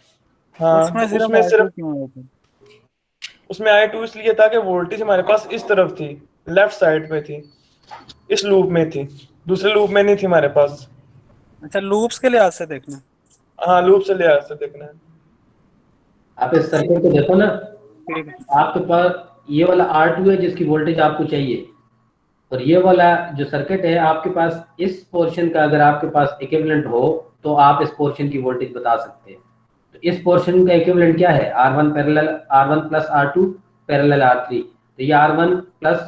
हाँ उसमें तो सिर्फ उसमें R2 सिर्फ क्यों है तो? उसमें I2 इसलिए था कि वोल्टेज हमारे पास इस तरफ थी, लेफ्ट साइड पे थी, इस लूप में थी, दूसरे लूप में नहीं थी हमारे पास। अच्छा लूप्स के लिहाज से देखना। हाँ लूप से लिहाज से देखना है। आप इस सर्किट को देखो ना, ठीक है। आपके पास ये वाला R2 है जिसकी वोल्टेज आपको चाहिए, और ये वाला जो सर्किट है आपके पास, इस पोर्शन का अगर आपके पास इक्विवेलेंट हो तो आप इस पोर्शन की वोल्टेज बता सकते हैं। तो इस पोर्शन का इक्विवेलेंट क्या है? R1 parallel R1 plus R2 parallel R3। तो ये R1 plus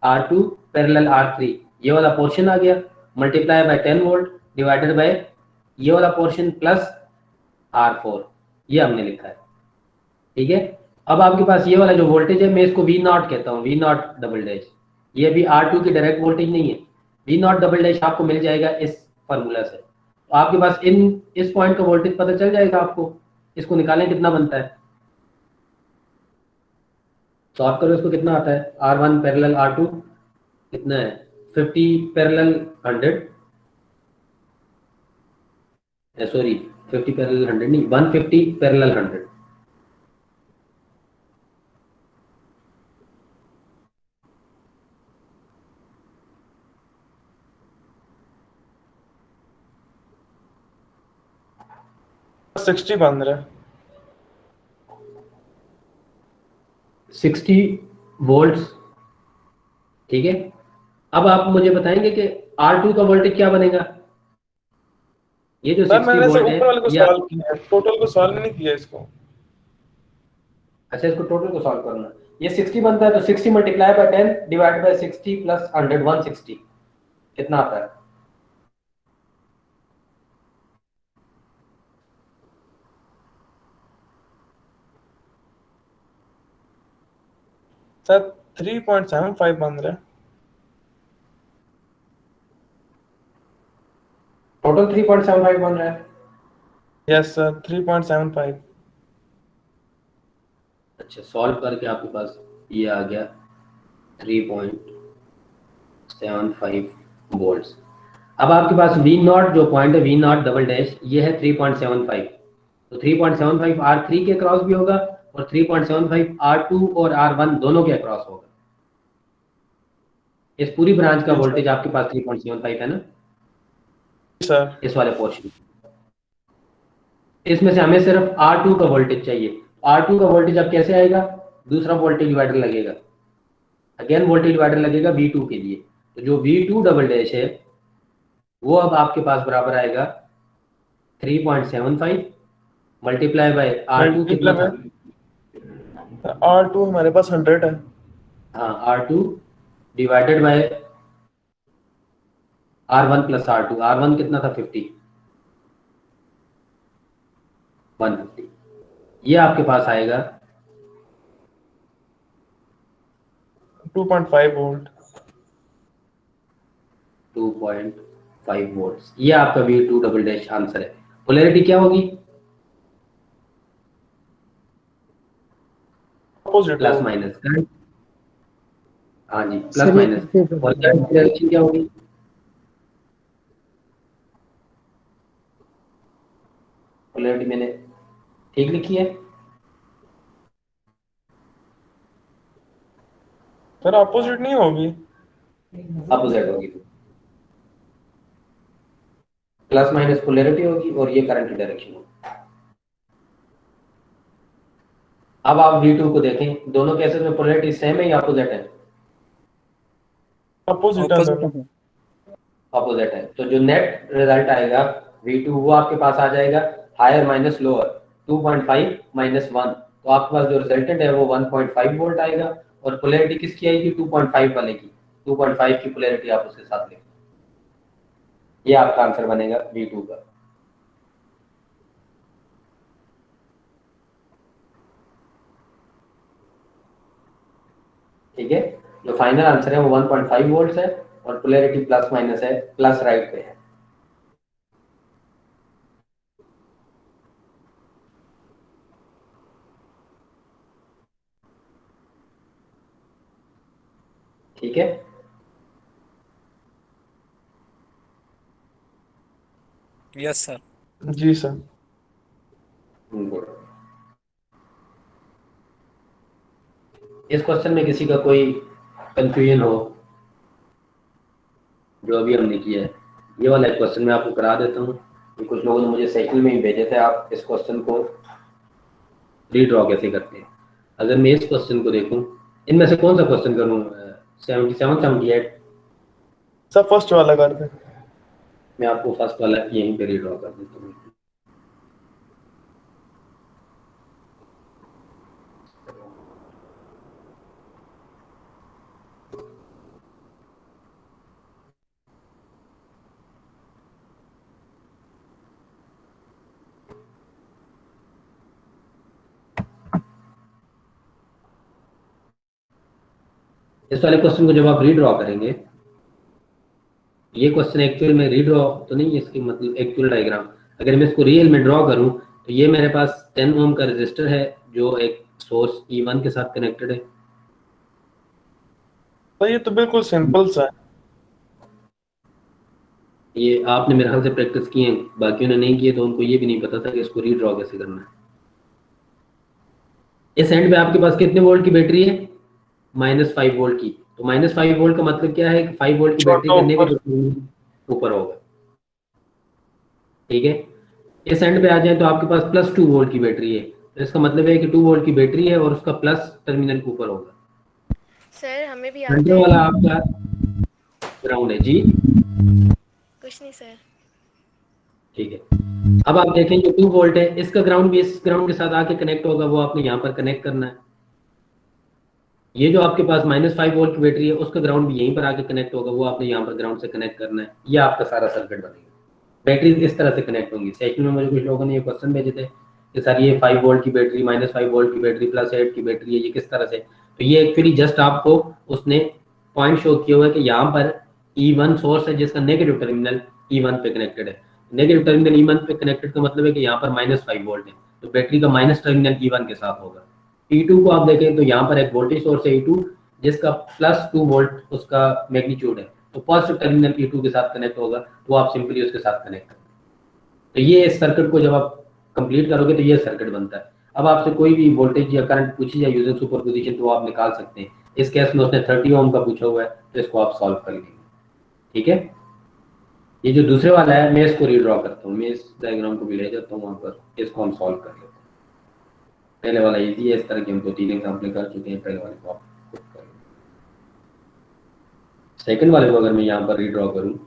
R2 parallel R3 ये वाला पोर्शन आ गया, multiply by 10 volt divided by ये वाला पोर्शन प्लस R4, ये हमने लिखा है। ठीक है, अब आपके पास ये वाला जो वोल्टेज है मैं इसको V0 कहता हूँ, V0 डबल डैश। ये भी R2 की डायरेक्ट वोल्टेज नहीं है, V0 डबल डैश आपको मिल जाएगा इस फार्मूला से। तो आपके पास इस पॉइंट का वोल्टेज पता चल जाएगा आपको। इसको निकालें कितना बनता है, सॉल्व करो इसको, कितना आता है। R1 पैरेलल R2 कितना है, 50 पैरेलल 100, सॉरी 50 पैरेलल 100 नहीं, 150 पैरेलल 100। सिक्सटी बन रहा है, 60 वोल्ट्स। ठीक है, अब आप मुझे बताएंगे कि R2 का वोल्टेज क्या बनेगा। ये जो सर 60 मैंने सिर्फ वोल्ट ऊपर वाले को है या, सॉल्व किया है, टोटल को सॉल्व नहीं किया इसको। अच्छा इसको टोटल को सॉल्व करना, ये 60 बनता है तो 60 multiply by 10 divide by 60 plus 100 160 कितना आता है। सर 3.75 बन रहा है। टोटल 3.75 बन रहा है। Yes sir 3.75। अच्छा सॉल्व करके आपके पास ये आ गया 3.75 वोल्ट्स। अब आपके पास V0 जो पॉइंट है, V0 डबल डैश, ये है 3.75। तो 3.75 R3 के क्रॉस भी होगा और 3.75 R2 और R1 दोनों के क्रॉस होगा। इस पूरी ब्रांच का वोल्टेज आपके पास 3.75 है ना सर। इस वाले पोर्शन, इसमें से हमें सिर्फ R2 का वोल्टेज चाहिए। R2 का वोल्टेज अब कैसे आएगा, दूसरा वोल्टेज डिवाइडर लगेगा, अगेन वोल्टेज डिवाइडर लगेगा V2 के लिए। तो जो V2 डबल डैश है वो अब आपके पास बराबर आएगा 3.75 मल्टीप्लाई बाय R2 कितना था। R2 हमारे पास 100 है। हाँ R2 divided bye R1 plus R2, R1 कितना था 50, 150, ये आपके पास आएगा 2.5 वोल्ट। 2.5 वोल्ट्स, ये आपका V2 डबल डैश आंसर है। पोलैरिटी क्या होगी, प्लस माइनस करंट, हाँ जी प्लस माइनस। और करंट डायरेक्शन क्या होगी, पोलैरिटी मैंने ठीक लिखी है? सर अपोजिट नहीं होगी? अपोजिट होगी, प्लस माइनस पोलैरिटी होगी और ये करंट की डायरेक्शन होगी। अब आप V2 को देखें, दोनों केसेस में पोलैरिटी सेम है या अपोजिट है? अपोजिट है सर। अपोजिट है, तो जो नेट रिजल्ट आएगा V2 वो आपके पास आ जाएगा हायर माइनस लोअर 2.5 माइनस 1, तो आपके पास जो रिजल्टेंट है वो 1.5 वोल्ट आएगा और पोलैरिटी किसकी आएगी? 2.5 वाले की। 2.5 की पोलैरिटी आप उसके साथ लेंगे, ये आपका आंसर बनेगा V2 का। ठीक है, जो फाइनल आंसर है वो 1.5 वोल्ट है और पोलैरिटी प्लस माइनस है, प्लस राइट पे है। ठीक है, यस सर। जी सर। गुड। इस क्वेश्चन में किसी का कोई कंफ्यूजन हो जो अभी हमने किया है? ये वाला क्वेश्चन मैं आपको करा देता हूँ। कुछ लोगों ने मुझे सेशन में ही भेजे थे, आप इस क्वेश्चन को रीड्रॉ कैसे करते हैं। अगर मैं इस क्वेश्चन को देखूं, इनमें से कौन सा क्वेश्चन करूं? 77 78? सर फर्स्ट वाला कर दे। मैं आपको फर्स्ट वाला यहीं पे रीड्रॉ कर देता हूँ। इस वाले क्वेश्चन को जब आप रीड्रॉ करेंगे, ये क्वेश्चन एक्चुअल में रीड्रॉ तो नहीं है, इसकी मतलब एक्चुअल डायग्राम अगर मैं इसको रियल में ड्रॉ करूं तो ये मेरे पास 10 ओम का रेजिस्टर है जो एक सोर्स E1 के साथ कनेक्टेड है। तो ये तो बिल्कुल सिंपल सा है। ये आपने मेरे ख्याल से प्रैक्टिस की है, बाकियों ने नहीं किए तो उनको ये भी नहीं पता था कि इसको रीड्रॉ कैसे करना है। इस एंड पे आपके पास कितने वोल्ट की बैटरी है? -5 वोल्ट की। तो -5 वोल्ट का मतलब क्या है कि 5 वोल्ट की बैटरी का नेगेटिव ऊपर होगा। ठीक है, इस एंड पे आ जाए तो आपके पास +2 वोल्ट की बैटरी है, तो इसका मतलब है कि 2 वोल्ट की बैटरी है और उसका प्लस टर्मिनल ऊपर होगा। सर हमें भी सेंटर वाला आपका ग्राउंड है जी। कुछ नहीं सर। ठीक है, अब आप देखें जो 2 वोल्ट है इसका ग्राउंड भी इस ग्राउंड के साथ आके कनेक्ट होगा, वो आपने यहाँ पर कनेक्ट करना है। ये जो आपके पास -5 वोल्ट की बैटरी है उसका ग्राउंड भी यहीं पर आके कनेक्ट होगा, वो आपने यहाँ पर ग्राउंड से कनेक्ट करना है। ये आपका सारा सर्किट बनेगा। बैटरी इस तरह से कनेक्ट होंगी। सेशन में मुझे कुछ लोगों ने ये क्वेश्चन भेजे थे कि सर ये 5 वोल्ट की बैटरी, -5 वोल्ट की बैटरी, +8 की बैटरी है, ये किस तरह से? तो ये एक्चुअली जस्ट आपको उसने पॉइंट शो किया हुआ है कि यहाँ पर E1 सोर्स है जिसका नेगेटिव टर्मिनल E1 पे कनेक्टेड है। नेगेटिव टर्मिनल E1 पे कनेक्टेड का मतलब है कि यहाँ पर -5 वोल्ट है, तो बैटरी का माइनस टर्मिनल E1 के साथ होगा। E2 को आप देखें तो यहाँ पर एक वोल्टेज सोर्स है E2 जिसका +2 वोल्ट उसका मैग्नीट्यूड है, तो पॉजिटिव टर्मिनल E2 के साथ कनेक्ट होगा, तो आप सिंपली उसके साथ कनेक्ट करें। तो ये इस सर्किट को जब आप कंप्लीट करोगे तो ये सर्किट बनता है। अब आपसे कोई भी वोल्टेज या करंट पूछी जाए यूजिंग सुपरपोजिशन तो आप निकाल सकते हैं। इस केस में उसने 30 ओम का पूछा हुआ है, तो इसको आप सॉल्व कर लेंगे। ठीक है, ये जो दूसरे वाला है मैं इसको रीड्रॉ करता हूँ, मैं इस डायग्राम को भी ले जाता हूँ वहाँ पर, इसको हम सॉल्व कर लेते हैं। पहले वाला इजी है, इस तरह के हम 2-3 एग्जाम्पल कर चुके हैं, पहले वाले को आप खुद करें। सेकंड वाले को अगर मैं यहाँ पर रीड्रॉ करूँ,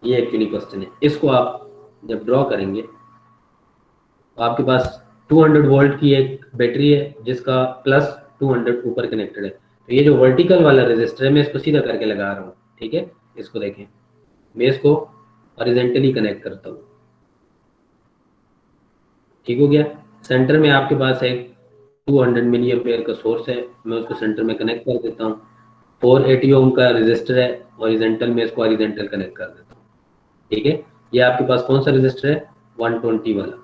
ये एक्चुअली क्वेश्चन है। इसको आप जब ड्रॉ करेंगे तो आपके पास 200 वोल्ट की एक बैटरी है जिसका +200 ऊपर कनेक्टेड है। तो ये जो वर्टिकल वाला रेजिस्टर है मैं इसको सीधा करके लगा रहा हूँ। ठीक है, इसको देखें, मैं इसको हॉरिजॉन्टली कनेक्ट करता हूँ। ठीक हो गया। सेंटर में आपके पास एक 200 मिली एम्पेयर का सोर्स है, मैं उसको सेंटर में कनेक्ट कर देता हूँ। 480 ओम का रेजिस्टर है, हॉरिजॉन्टल में इसको हॉरिजॉन्टल कनेक्ट कर देता हूँ। ठीक है, ये आपके पास कौन सा रेजिस्टर है? 120 वाला।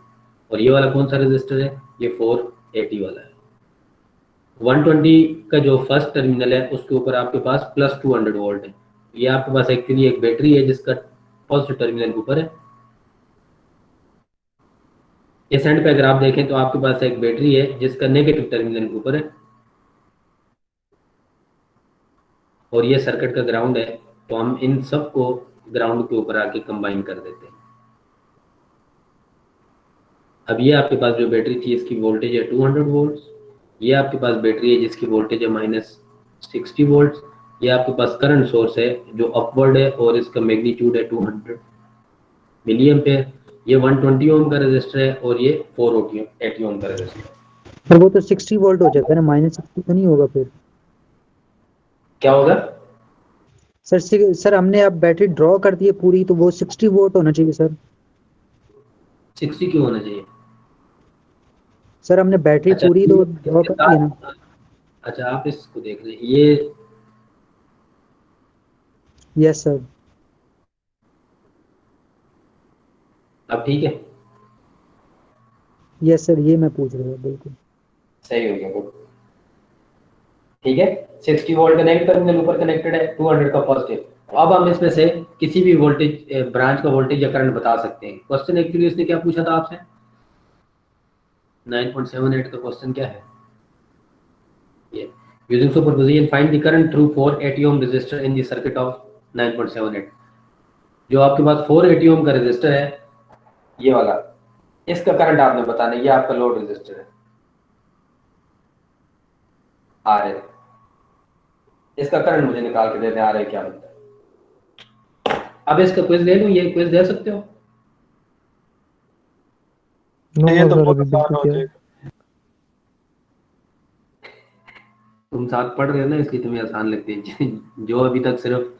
और ये वाला कौन सा रेजिस्टर है? ये 480 वाला है। 120 का जो फर्स्ट टर्मिनल है उसके ऊपर आपके पास प्लस 200 वोल्ट है। ये आपके पास एक्चुअली एक बैटरी है जिसका पॉजिटिव टर्मिनल के ऊपर है। इस एंड पे अगर आप देखें तो आपके पास एक बैटरी है जिसका नेगेटिव टर्मिनल के ऊपर है, और ये सर्किट का ग्राउंड है। तो हम इन सब को ग्राउंड के ऊपर आके कंबाइन कर देते हैं। अब ये आपके पास जो बैटरी थी इसकी वोल्टेज है 200 वोल्ट। ये आपके पास बैटरी है जिसकी वोल्टेज है -60 वोल्ट। ये आपके पास करंट सोर्स है जो अपवर्ड है और इसका मैग्नीट्यूड है 200 मिली एम्पेयर। ये 120 ओम का रेजिस्टर है और ये 480 ओम का रेजिस्टर है। सर वो तो 60 वोल्ट हो जाता है ना, -60 तो नहीं होगा फिर? क्या होगा सर हमने अब बैटरी ड्रॉ कर दी है पूरी, तो वो 60 वोल्ट होना चाहिए सर। 60 क्यों होना चाहिए? सर हमने बैटरी अच्छा, पूरी तो ड्रॉ कर दी है ना। अच्छा आप इसको देख रहे हैं, ये यस सर। अब ठीक है, यस सर, ये मैं पूछ रहा था बिल्कुल। सही हो गया, गुड। ठीक है, 60 वोल्ट का नेगेटिव टर्मिनल ऊपर कनेक्टेड है, 200 का पॉजिटिव। अब हम इसमें से किसी भी वोल्टेज ब्रांच का वोल्टेज या करंट बता सकते हैं। क्वेश्चन एक्चुअली उसने क्या पूछा था आपसे? 9.78 का क्वेश्चन क्या है ये? Using superposition find the current through 480 ohm resistor in the circuit of 9.78। जो आपके पास 480 ओम का रेजिस्टर है, ये वाला, इसका करंट आपने बताना है। ये आपका लोड रेजिस्टर है आर है, इसका करंट मुझे निकाल के देते हैं आर है क्या बनता है। अब इसका क्विज ले लूं, ये क्विज दे सकते हो? ये तो बहुत आसान हो जाएगा। तुम साथ पढ़ रहे हो ना, इसलिए तुम्हें आसान लगती है। जो अभी तक सिर्फ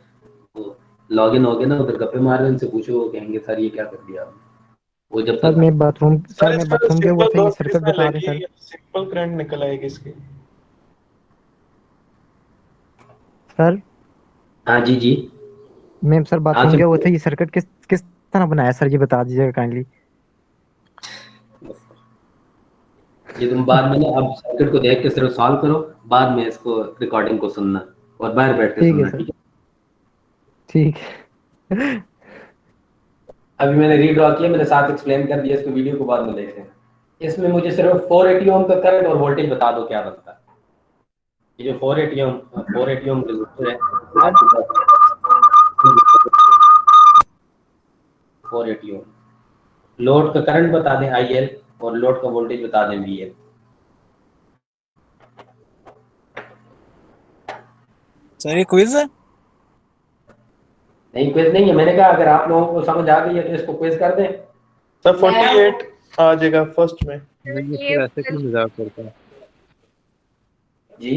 लॉग इन हो गए ना, उधर गप्पे मार रहे, उनसे पूछो, वो कहेंगे सर ये क्या कर दिया आपने। वो जब सर तक मैं बाथरूम के वो थे सर्किट बता रहे सर। सिंपल करंट निकल आएगी इसकी। सर हाँ जी जी मैम सर बाथरूम के वो सर। थे, ये सर्किट किस तरह बनाया सर, ये बता दीजिएगा काइंडली। ये तुम बाद में ना, अब सर्किट को देख के सिर्फ सॉल्व करो, बाद में इसको रिकॉर्डिंग को सुनना और बाहर बैठ के सुनना, ठीक है? ठीक है। अभी मैंने रीड्रॉ किया, मैंने साथ एक्सप्लेन कर दिया, इसको वीडियो को बाद में देख लेना। इसमें मुझे सिर्फ 480 ओम का करंट और वोल्टेज बता दो क्या बनता है। ये जो 480 ओम रेजिस्टर है आपके पास, 480 ओम। लोड का करंट बता दें IL और लोड का वोल्टेज बता दें VL। सर ये क्विज है? नहीं क्विज नहीं है, मैंने कहा अगर आप लोगों को समझ आ गई है तो इसको क्विज कर दें। सर 48 आ जाएगा फर्स्ट में। ऐसे क्यों मजाक करता है जी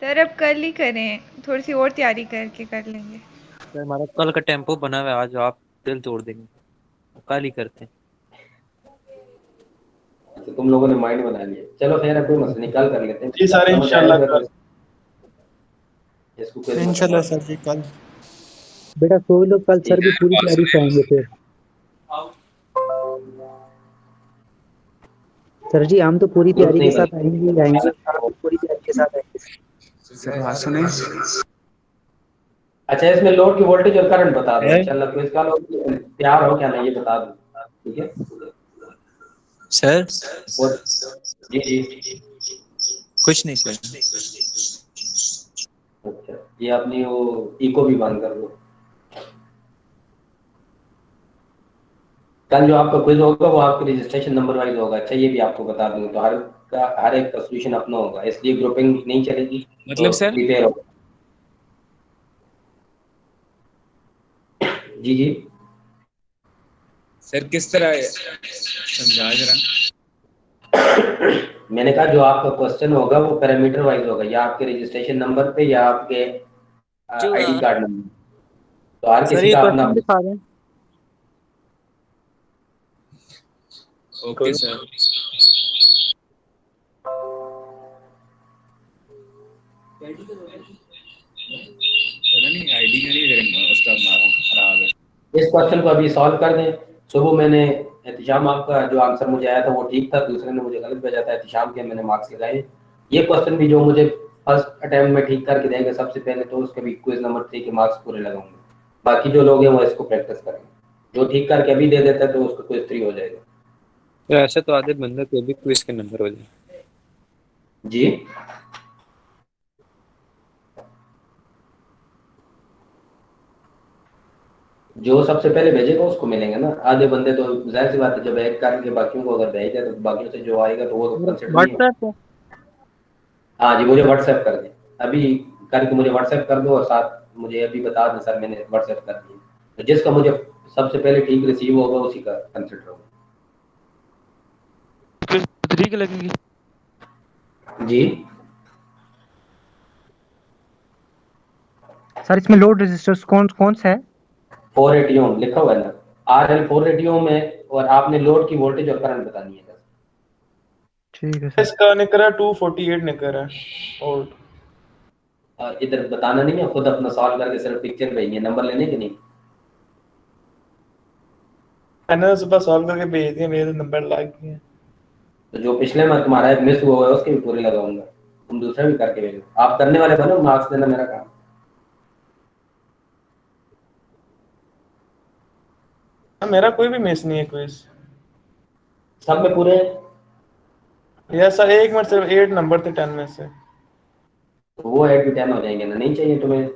सर अब कल ही करें, थोड़ी सी और तैयारी करके कर लेंगे। सर हमारा कल का टेम्पो बना हुआ है, आज आप दिल तोड़ देंगे, कल ही करते हैं। तो तुम लोगों ने माइंड बना लिया, चलो खैर अब कोई मसला नहीं, कल कर लेते हैं जी सर इंशाल्लाह कल। इसको quiz इंशाल्लाह सर जी कल। बेटा सोच लो, कल सर भी पूरी तैयारी से आएंगे फिर। सर जी हम तो पूरी तैयारी के साथ आएंगे ही आएंगे, पूरी तैयारी के साथ आएंगे। सर बात सुने। अच्छा इसमें लोड की वोल्टेज और करंट बता दो इंशाल्लाह, क्विज का लोग तैयार हो क्या नहीं ये बता दो, ठीक है सर? और जी जी कुछ नहीं सर। अच्छा ये अपनी वो इको भी बंद कर दो। कल जो आपका क्विज होगा वो आपके रजिस्ट्रेशन नंबर वाइज होगा। अच्छा ये भी आपको बता दूं, तो हर एक का सोल्यूशन अपना होगा, इसलिए ग्रुपिंग नहीं चलेगी। मतलब तो सर? प्रिपेयर होगा। जी जी सर किस तरह समझा जरा। मैंने कहा जो आपका क्वेश्चन होगा वो पैरामीटर वाइज होगा, या आपके रजिस्ट्रेशन नंबर पे या आपके आईडी कार्ड नंबर। तो हर सर किसी ये का अपना। क्वेश्चन दिखा दें। Okay sir. पता नहीं आईडी का नहीं उसका खराब है। इस क्वेश्चन को अभी सॉल्व कर दें। सुबह मैंने एहतिशाम आपका जो आंसर मुझे आया था वो ठीक था, दूसरे ने मुझे गलत भेजा था। एहतिशाम के मैंने मार्क्स लगाए ये क्वेश्चन भी जो मुझे फर्स्ट अटेम्प्ट में ठीक करके देंगे सबसे पहले, तो उसके भी क्विज नंबर 3 के मार्क्स पूरे लगाऊंगे। बाकी जो लोग हैं वो इसको प्रैक्टिस करेंगे, जो ठीक करके अभी दे देता है तो उसको क्विज 3 हो जाएगा। तो ऐसे तो आधे बंदे को भी क्विज के नंबर हो जाए। जी जो सबसे पहले भेजेगा उसको मिलेंगे ना, आधे बंदे तो जाहिर सी बात है जब एक करके बाकियों को अगर भेज दिया तो बाकियों से जो आएगा तो वो तो कंसिडर नहीं होगा। व्हाट्सएप हाँ जी, मुझे व्हाट्सएप कर दें अभी, करके मुझे व्हाट्सएप कर दो और साथ मुझे अभी बता दें सर मैंने व्हाट्सएप कर दिया, तो जिसका मुझे सबसे पहले ठीक रिसीव होगा उसी का कंसिडर होगा। ठीक लगेगी। जी सर इसमें लोड रेजिस्टर्स कौन कौन सा है? 480 ओम लिखा हुआ है ना, RL 480 ओम है, और आपने लोड की वोल्टेज और करंट बतानी है बस। ठीक है सर। इसका निकर है 248 निकर है और और इधर बताना नहीं है, खुद अपना सॉल्व करके सिर्फ पिक्चर भेजिए, नंबर लेने के नहीं। मैंने तो सुबह सॉल्व करके भेज दिए, मेरे नंबर लग गए। तो जो पिछले में तुम्हारा एक मिस हुआ है उसके भी पूरे लगाऊंगा, तुम दूसरा भी करके भेजो, आप करने वाले बनो, मार्क्स देना मेरा काम। मेरा कोई भी मिस नहीं है क्विज, सब में पूरे या सर एक में सिर्फ 8 नंबर थे 10 में से। तो वो 8 भी 10 हो जाएंगे ना, नहीं चाहिए तुम्हें?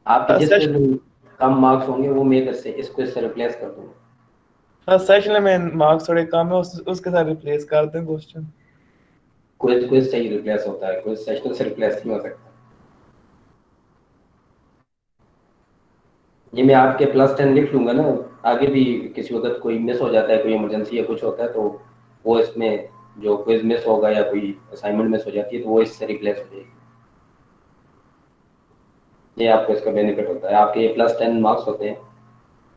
आपके जिस पे भी कम मार्क्स होंगे वो मैं इधर से इस क्विज से रिप्लेस कर दूंगा। सेशन में मार्क्स थोड़े कम है, उसके साथ रिप्लेस कर दें क्वेश्चन। क्विज क्विज से ही रिप्लेस होता है, क्विज सेशन से रिप्लेस नहीं हो सकता। ये मैं आपके +10 लिख लूंगा ना, आगे भी किसी वक्त कोई मिस हो जाता है, कोई इमरजेंसी या कुछ होता है तो वो इसमें जो क्विज मिस होगा या कोई असाइनमेंट मिस हो जाती है तो वो इससे रिप्लेस हो जाएगी। ये आपको इसका बेनिफिट होता है, आपके ये +10 मार्क्स होते हैं।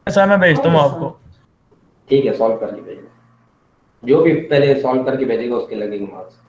सर मैं भेजता हूँ आपको। ठीक है, सॉल्व करके भेजना, जो भी पहले सॉल्व करके भेजेगा उसके लगेंगे मार्क्स।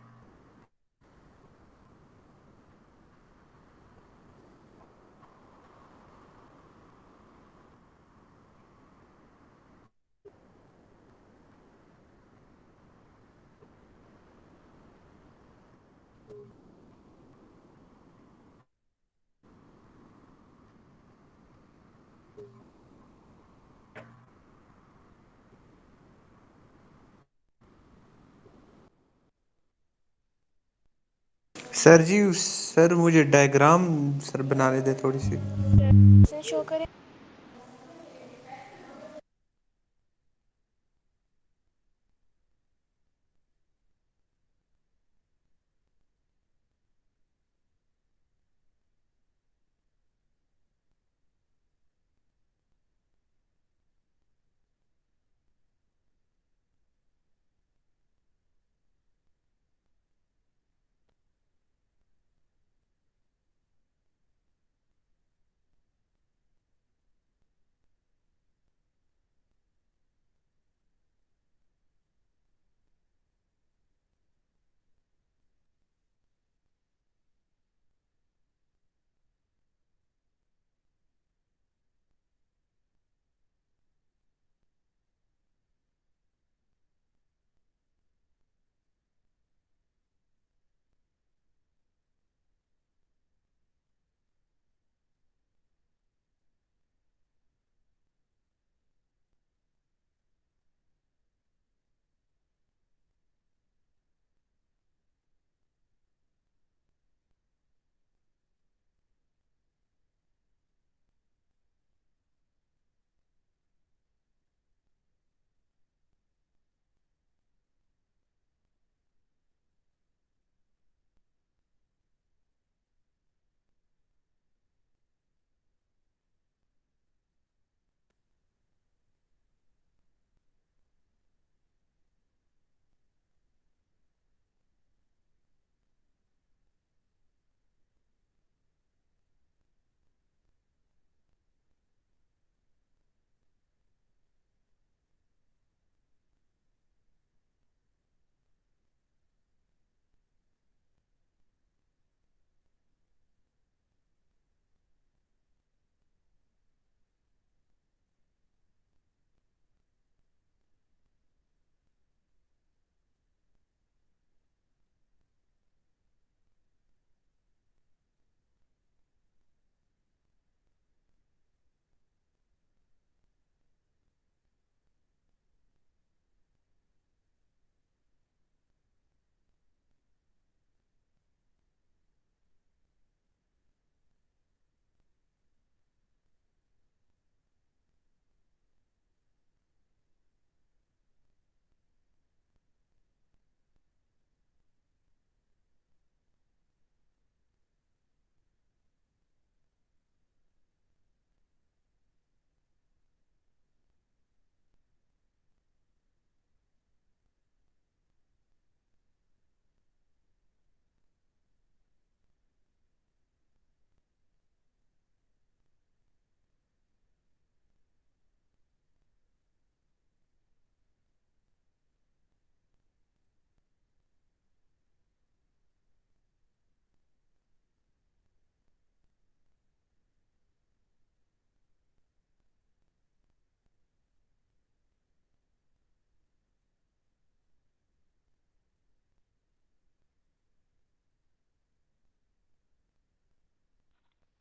सर जी सर मुझे डायग्राम सर बनाने दे थोड़ी सी। शो करें।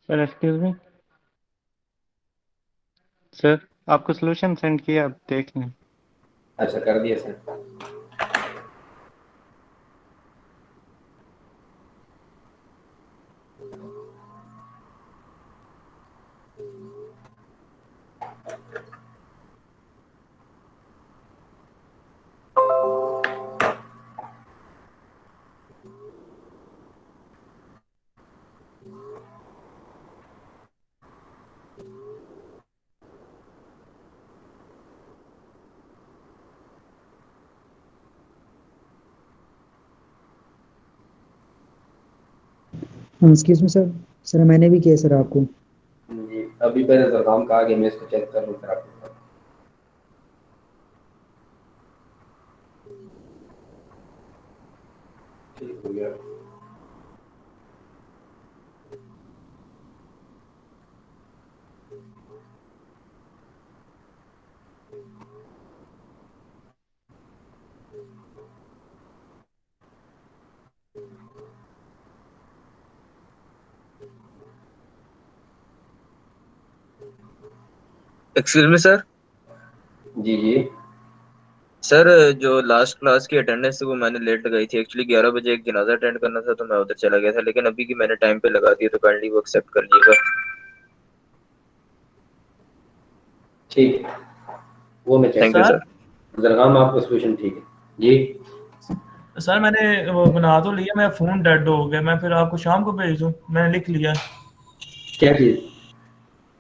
सर एक्सक्यूज मी सर, आपको सॉल्यूशन सेंड किया, आप देख लें। अच्छा कर दिया sir. Excuse me sir, sir मैंने भी किया सर आपको। जी अभी पहले जरगाम का आगे मैं इसको चेक कर लूँ फिर आपको बताऊँ। ठीक हो गया। Excuse me sir. जी जी सर जो लास्ट क्लास की अटेंडेंस थी वो मैंने लेट लगाई थी। एक्चुअली 11 बजे एक जनाजा अटेंड करना था तो मैं उधर चला गया था, लेकिन अभी की मैंने टाइम पे लगा दिया तो काइंडली वो एक्सेप्ट कर लीजिएगा। ठीक है, वो मैं check thank you sir sir. Zargham आपका सोल्यूशन ठीक है जी। सर मैंने वो बना तो लिया, मेरा फोन डेड हो गया, मैं फिर आपको शाम को भेज दूं? मैंने लिख लिया, क्या चीज?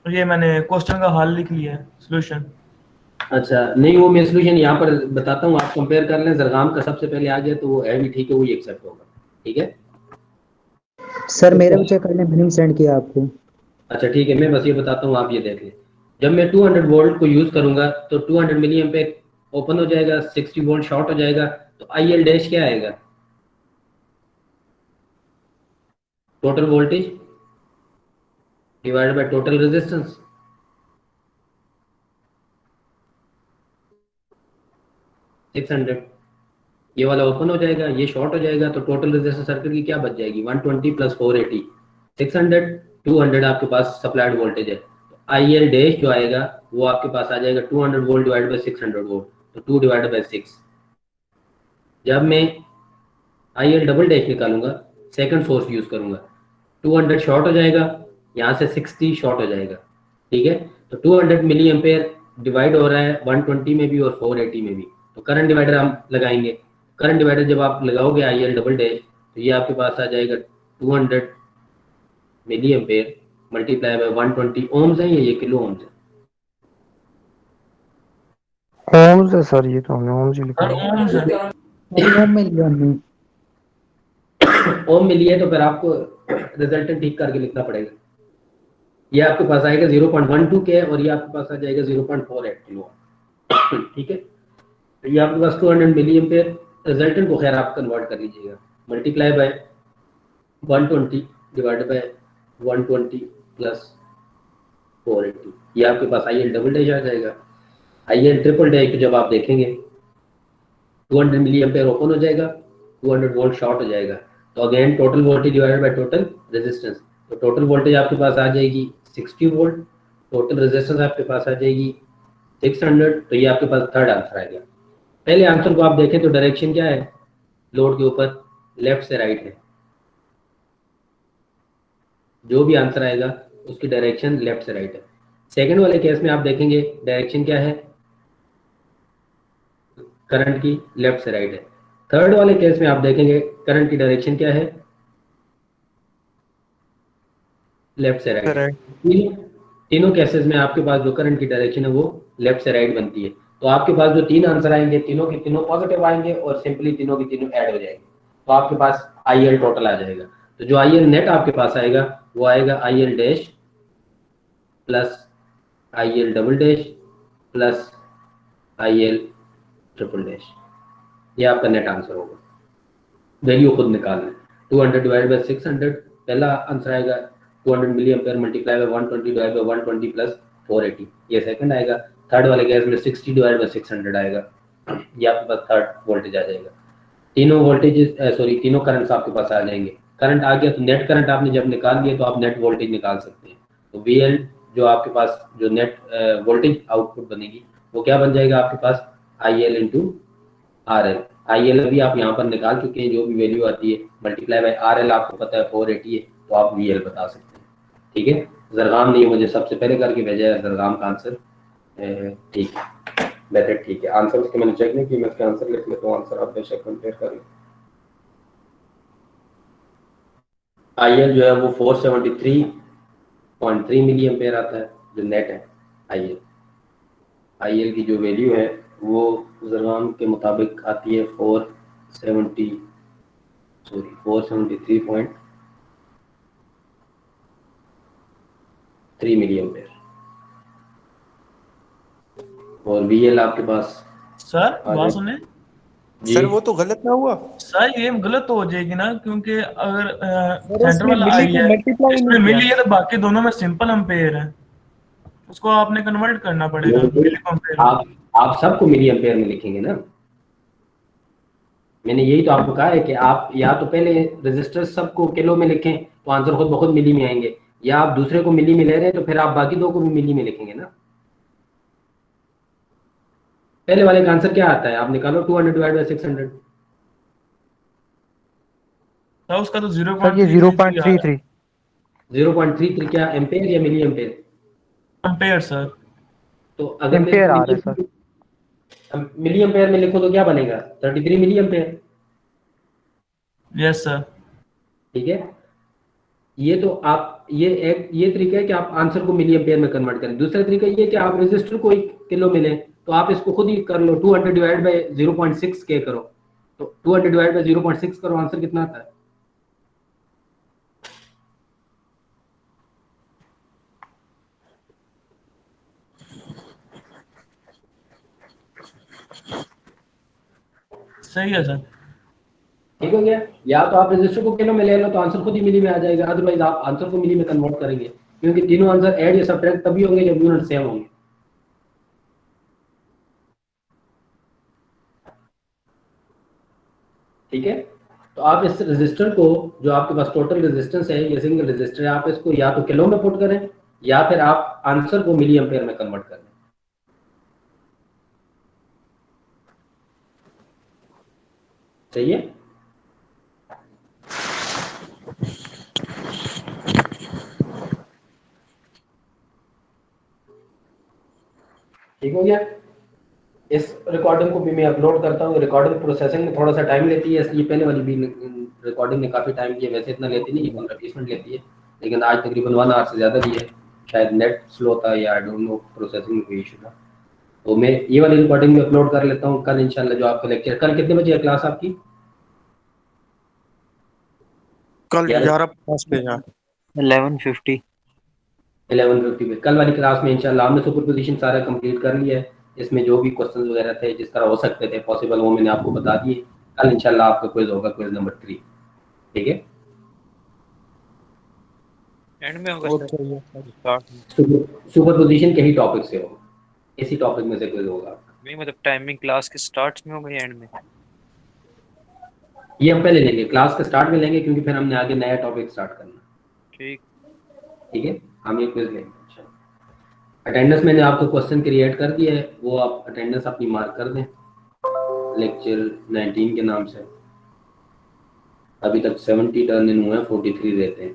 ये मैंने क्वेश्चन का हल लिख लिया है, सोल्यूशन। अच्छा नहीं, वो मैं सोल्यूशन यहाँ पर बताता हूँ, आप कंपेयर कर लें। जरगाम का सबसे पहले आ गया तो वो है भी ठीक है, वही एक्सेप्ट होगा। ठीक है सर मेरा भी चेक कर लें, मैंने भी सेंड किया आपको। अच्छा ठीक है, मैं बस ये बताता हूँ, आप ये देख लें। जब मैं 200 वोल्ट को यूज करूंगा तो 200 मिली एम्पेयर ओपन हो जाएगा, 60 वोल्ट शॉर्ट हो जाएगा, तो IL डैश क्या आएगा? Total voltage divided by total resistance. ये वाला ओपन हो जाएगा, ये शॉर्ट हो जाएगा, तो टोटल रेजिस्टेंस सर्किट की क्या बच जाएगी? 120 प्लस 480, 600, 200 आपके पास सप्लाइड वोल्टेज है। तो IL डैश जो आएगा वो आपके पास आ जाएगा 200 वोल्ट डिवाइड बाय 600 वोल्ट, तो 2 डिवाइड बाय 6। जब मैं IL डबल डैश निकालूंगा, सेकंड सोर्स यूज करूंगा, 200 शॉर्ट हो जाएगा, यहाँ से 60 शॉर्ट हो जाएगा। ठीक है, तो 200 मिली एम्पेयर डिवाइड हो रहा है 120 में भी और 480 में भी, तो करंट डिवाइडर हम लगाएंगे। करंट डिवाइडर जब आप लगाओगे IL डबल डैश, तो ये आपके पास आ जाएगा 200 milliampere multiply by 120 ohms है, ये किलो ओम्स है? ओम्स है सर, ये तो हमने ओम्स ही लिखा है। ओम्स है। ओम में लिया हमने। ओम में लिया तो फिर आपको रिजल्टेंट ठीक करके लिखना पड़ेगा। ये आपके पास आएगा 0.12 के और ये आपके पास आ जाएगा 0.48 किलो। ठीक है, तो ये आपके पास 200 मिली एम्पेयर, रिजल्टेंट को खैर आप कन्वर्ट कर लीजिएगा, multiply by 120 divided by 120 plus 480, ये आपके पास IL डबल डैश आ जाएगा। IL ट्रिपल डैश जब आप देखेंगे 200 मिली एम्पेयर ओपन हो जाएगा, 200 वोल्ट शॉर्ट हो जाएगा, तो again total voltage divided by total resistance, तो टोटल वोल्टेज आपके पास आ जाएगी 60 वोल्ट, टोटल रेजिस्टेंस आपके पास आ जाएगी 600, तो ये आपके पास थर्ड आंसर आएगा। पहले आंसर को आप देखें तो डायरेक्शन क्या है लोड के ऊपर? लेफ्ट से राइट है। जो भी आंसर आएगा उसकी डायरेक्शन लेफ्ट से राइट है। सेकंड वाले केस में आप देखेंगे डायरेक्शन क्या है करंट की? लेफ्ट से राइट है। थर्ड वाले केस में आप देखेंगे करंट की डायरेक्शन क्या है? लेफ्ट से राइट। तीनों केसेस में आपके पास जो करंट की डायरेक्शन है वो लेफ्ट से राइट बनती है। तो आपके पास जो तीन आंसर आएंगे तीनों के तीनों पॉजिटिव आएंगे और सिंपली तीनों की तीनों ऐड हो जाएंगे, तो आपके पास IL टोटल आ जाएगा। तो जो IL नेट आपके पास आएगा वो आएगा IL dash plus IL double dash plus IL triple dash, ये आपका नेट आंसर होगा। वैल्यू खुद निकालना है। 200 डिवाइड बाय 600 पहला आंसर आएगा, 200 milliampere multiply by 120 divide by 120 plus 480, ये सेकंड आएगा। थर्ड वाले केस में 60 डिवाइड बाय 600 आएगा, ये आपके पास थर्ड वोल्टेज आ जाएगा। तीनों वोल्टेज तीनों करंट्स आपके पास आ जाएंगे। करंट आ गया तो नेट करंट आपने जब निकाल लिया तो आप नेट वोल्टेज निकाल सकते हैं। तो VL जो आपके पास जो नेट वोल्टेज आउटपुट बनेगी वो क्या बन जाएगा आपके पास, IL इंटू RL। IL अभी आप यहाँ पर निकाल चुके हैं, जो भी वैल्यू आती है मल्टीप्लाई बाय RL आपको पता है 480 है, तो आप VL बता सकते हैं। ठीक है, जरगाम ने मुझे सबसे पहले करके भेजा है जरगाम का आंसर। ठीक है, बेहतर ठीक है। आंसर उसके मैंने चेक नहीं किया, मैं उसका आंसर लिख लेता हूँ। आंसर आप बेशक कंपेयर कर लें। IL जो है वो 473.3 मिली एम्पेयर आता है जो नेट है IL। IL की जो वैल्यू है वो जरगाम के मुताबिक आती है 473.3 मिली एम्पेयर। और VL आपके पास सर बात सुने सर वो तो गलत ना हुआ सर, ये गलत तो हो जाएगी ना, क्योंकि अगर सर सेंटर उसमें वाला मिली आई को है मल्टीप्लाई इसमें नहीं मिली किया। है तो बाकी दोनों में सिंपल एम्पेयर है, उसको आपने कन्वर्ट करना पड़ेगा मिली को एम्पेयर में। आप सबको मिली एम्पेयर में लिखेंगे ना। मैंने यही तो आपको कहा है कि आप या तो पहले रेजिस्टर सबको किलो में लिखें तो आंसर खुद ब खुद मिली में आएंगे, या आप दूसरे को मिली में ले रहे हैं तो फिर आप बाकी दो को भी मिली में लिखेंगे ना। पहले वाले का आंसर क्या आता है, आप निकालो 200 डिवाइड बाय 600। तो उसका तो सर ये 0.33 0.33 क्या एम्पेयर या मिली एम्पेयर? Ampere sir. तो अगर एम्पेयर आ रहा है सर। मिली एम्पेयर में लिखो तो क्या बनेगा, 33 मिली एम्पेयर। Yes sir. ठीक है, ये तो आप ये तरीका है कि आप आंसर को मिली एम्पेयर में कन्वर्ट करें। दूसरा तरीका ये है कि आप रेजिस्टर को 1 किलो में लें, तो आप इसको खुद ही कर लो, 200 डिवाइड बाय 0.6 के करो, तो 200 डिवाइड बाय 0.6 करो, आंसर कितना आता है? सही है सर। ठीक हो गया। या तो आप रजिस्टर को किलो में ले लो तो आंसर खुद ही मिली में आ जाएगा, अदरवाइज आप आंसर को मिली में कन्वर्ट करेंगे, क्योंकि तीनों आंसर ऐड या सब्ट्रैक्ट तभी होंगे जब यूनिट सेम होंगे। ठीक है, तो आप इस रजिस्टर को, जो आपके पास टोटल रेजिस्टेंस है, ये सिंगल रजिस्टर है, आप इसको या तो किलो में पुट करें या फिर आप आंसर को मिली एम्पेयर में कन्वर्ट करें। सही है। ठीक हो गया। इस रिकॉर्डिंग को भी मैं अपलोड करता हूँ। रिकॉर्डिंग प्रोसेसिंग में थोड़ा सा टाइम लेती है, इसलिए पहले वाली भी रिकॉर्डिंग में काफ़ी टाइम लिया। वैसे इतना लेती नहीं, 15-20 मिनट लेती है, लेकिन आज तकरीबन 1 आवर से ज़्यादा ली है। शायद नेट स्लो था या आई डोंट नो, प्रोसेसिंग में कोई इशू था। तो मैं ये वाली रिकॉर्डिंग में अपलोड कर लेता हूँ। कल इंशाल्लाह जो आपका लेक्चर, कल कितने बजे है क्लास आपकी? कल 11:50 पे 11:50 11:50 पे कल वाली क्लास में इंशाल्लाह हमने सुपर पोजीशन सारा कंप्लीट कर लिया है। इसमें जो भी क्वेश्चंस वगैरह थे जिस तरह हो सकते थे पॉसिबल, वो मैंने आपको बता दिए। कल इंशाल्लाह आपका क्विज होगा, क्विज नंबर 3। ठीक है, एंड में होगा सुपर पोजीशन के ही टॉपिक से होगा, इसी टॉपिक में से क्विज होगा आपका। नहीं मतलब टाइमिंग क्लास के स्टार्ट में होगा या एंड में? ये हम पहले लेंगे, क्लास के स्टार्ट में लेंगे, क्योंकि फिर हमने आगे नया टॉपिक स्टार्ट करना। ठीक है, हम ये क्विज लेंगे। अटेंडेंस मैंने आपको क्वेश्चन क्रिएट कर दिया है, वो आप अटेंडेंस अपनी मार्क कर दें लेक्चर 19 के नाम से। अभी तक 70 टर्न इन हुए हैं, 43 रहते हैं।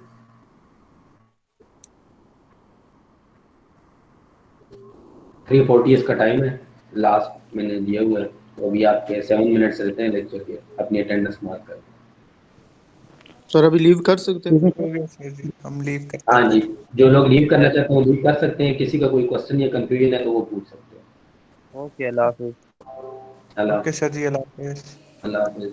थ्री 40 इसका टाइम है, लास्ट मैंने दिया हुआ है। तो अभी आपके 7 मिनट्स रहते हैं लेक्चर के, अपनी अटेंडेंस मार्क कर। सर अभी लीव कर सकते हैं? हम लीव करते हाँ जी, जो लोग लीव करना चाहते हैं वो लीव कर सकते हैं। किसी का कोई क्वेश्चन या कंफ्यूजन है तो वो पूछ सकते हैं। ओके, अल्लाह हाफिज़। अल्लाह ओके सर जी, अल्लाह हाफिज़। अल्लाह हाफिज़।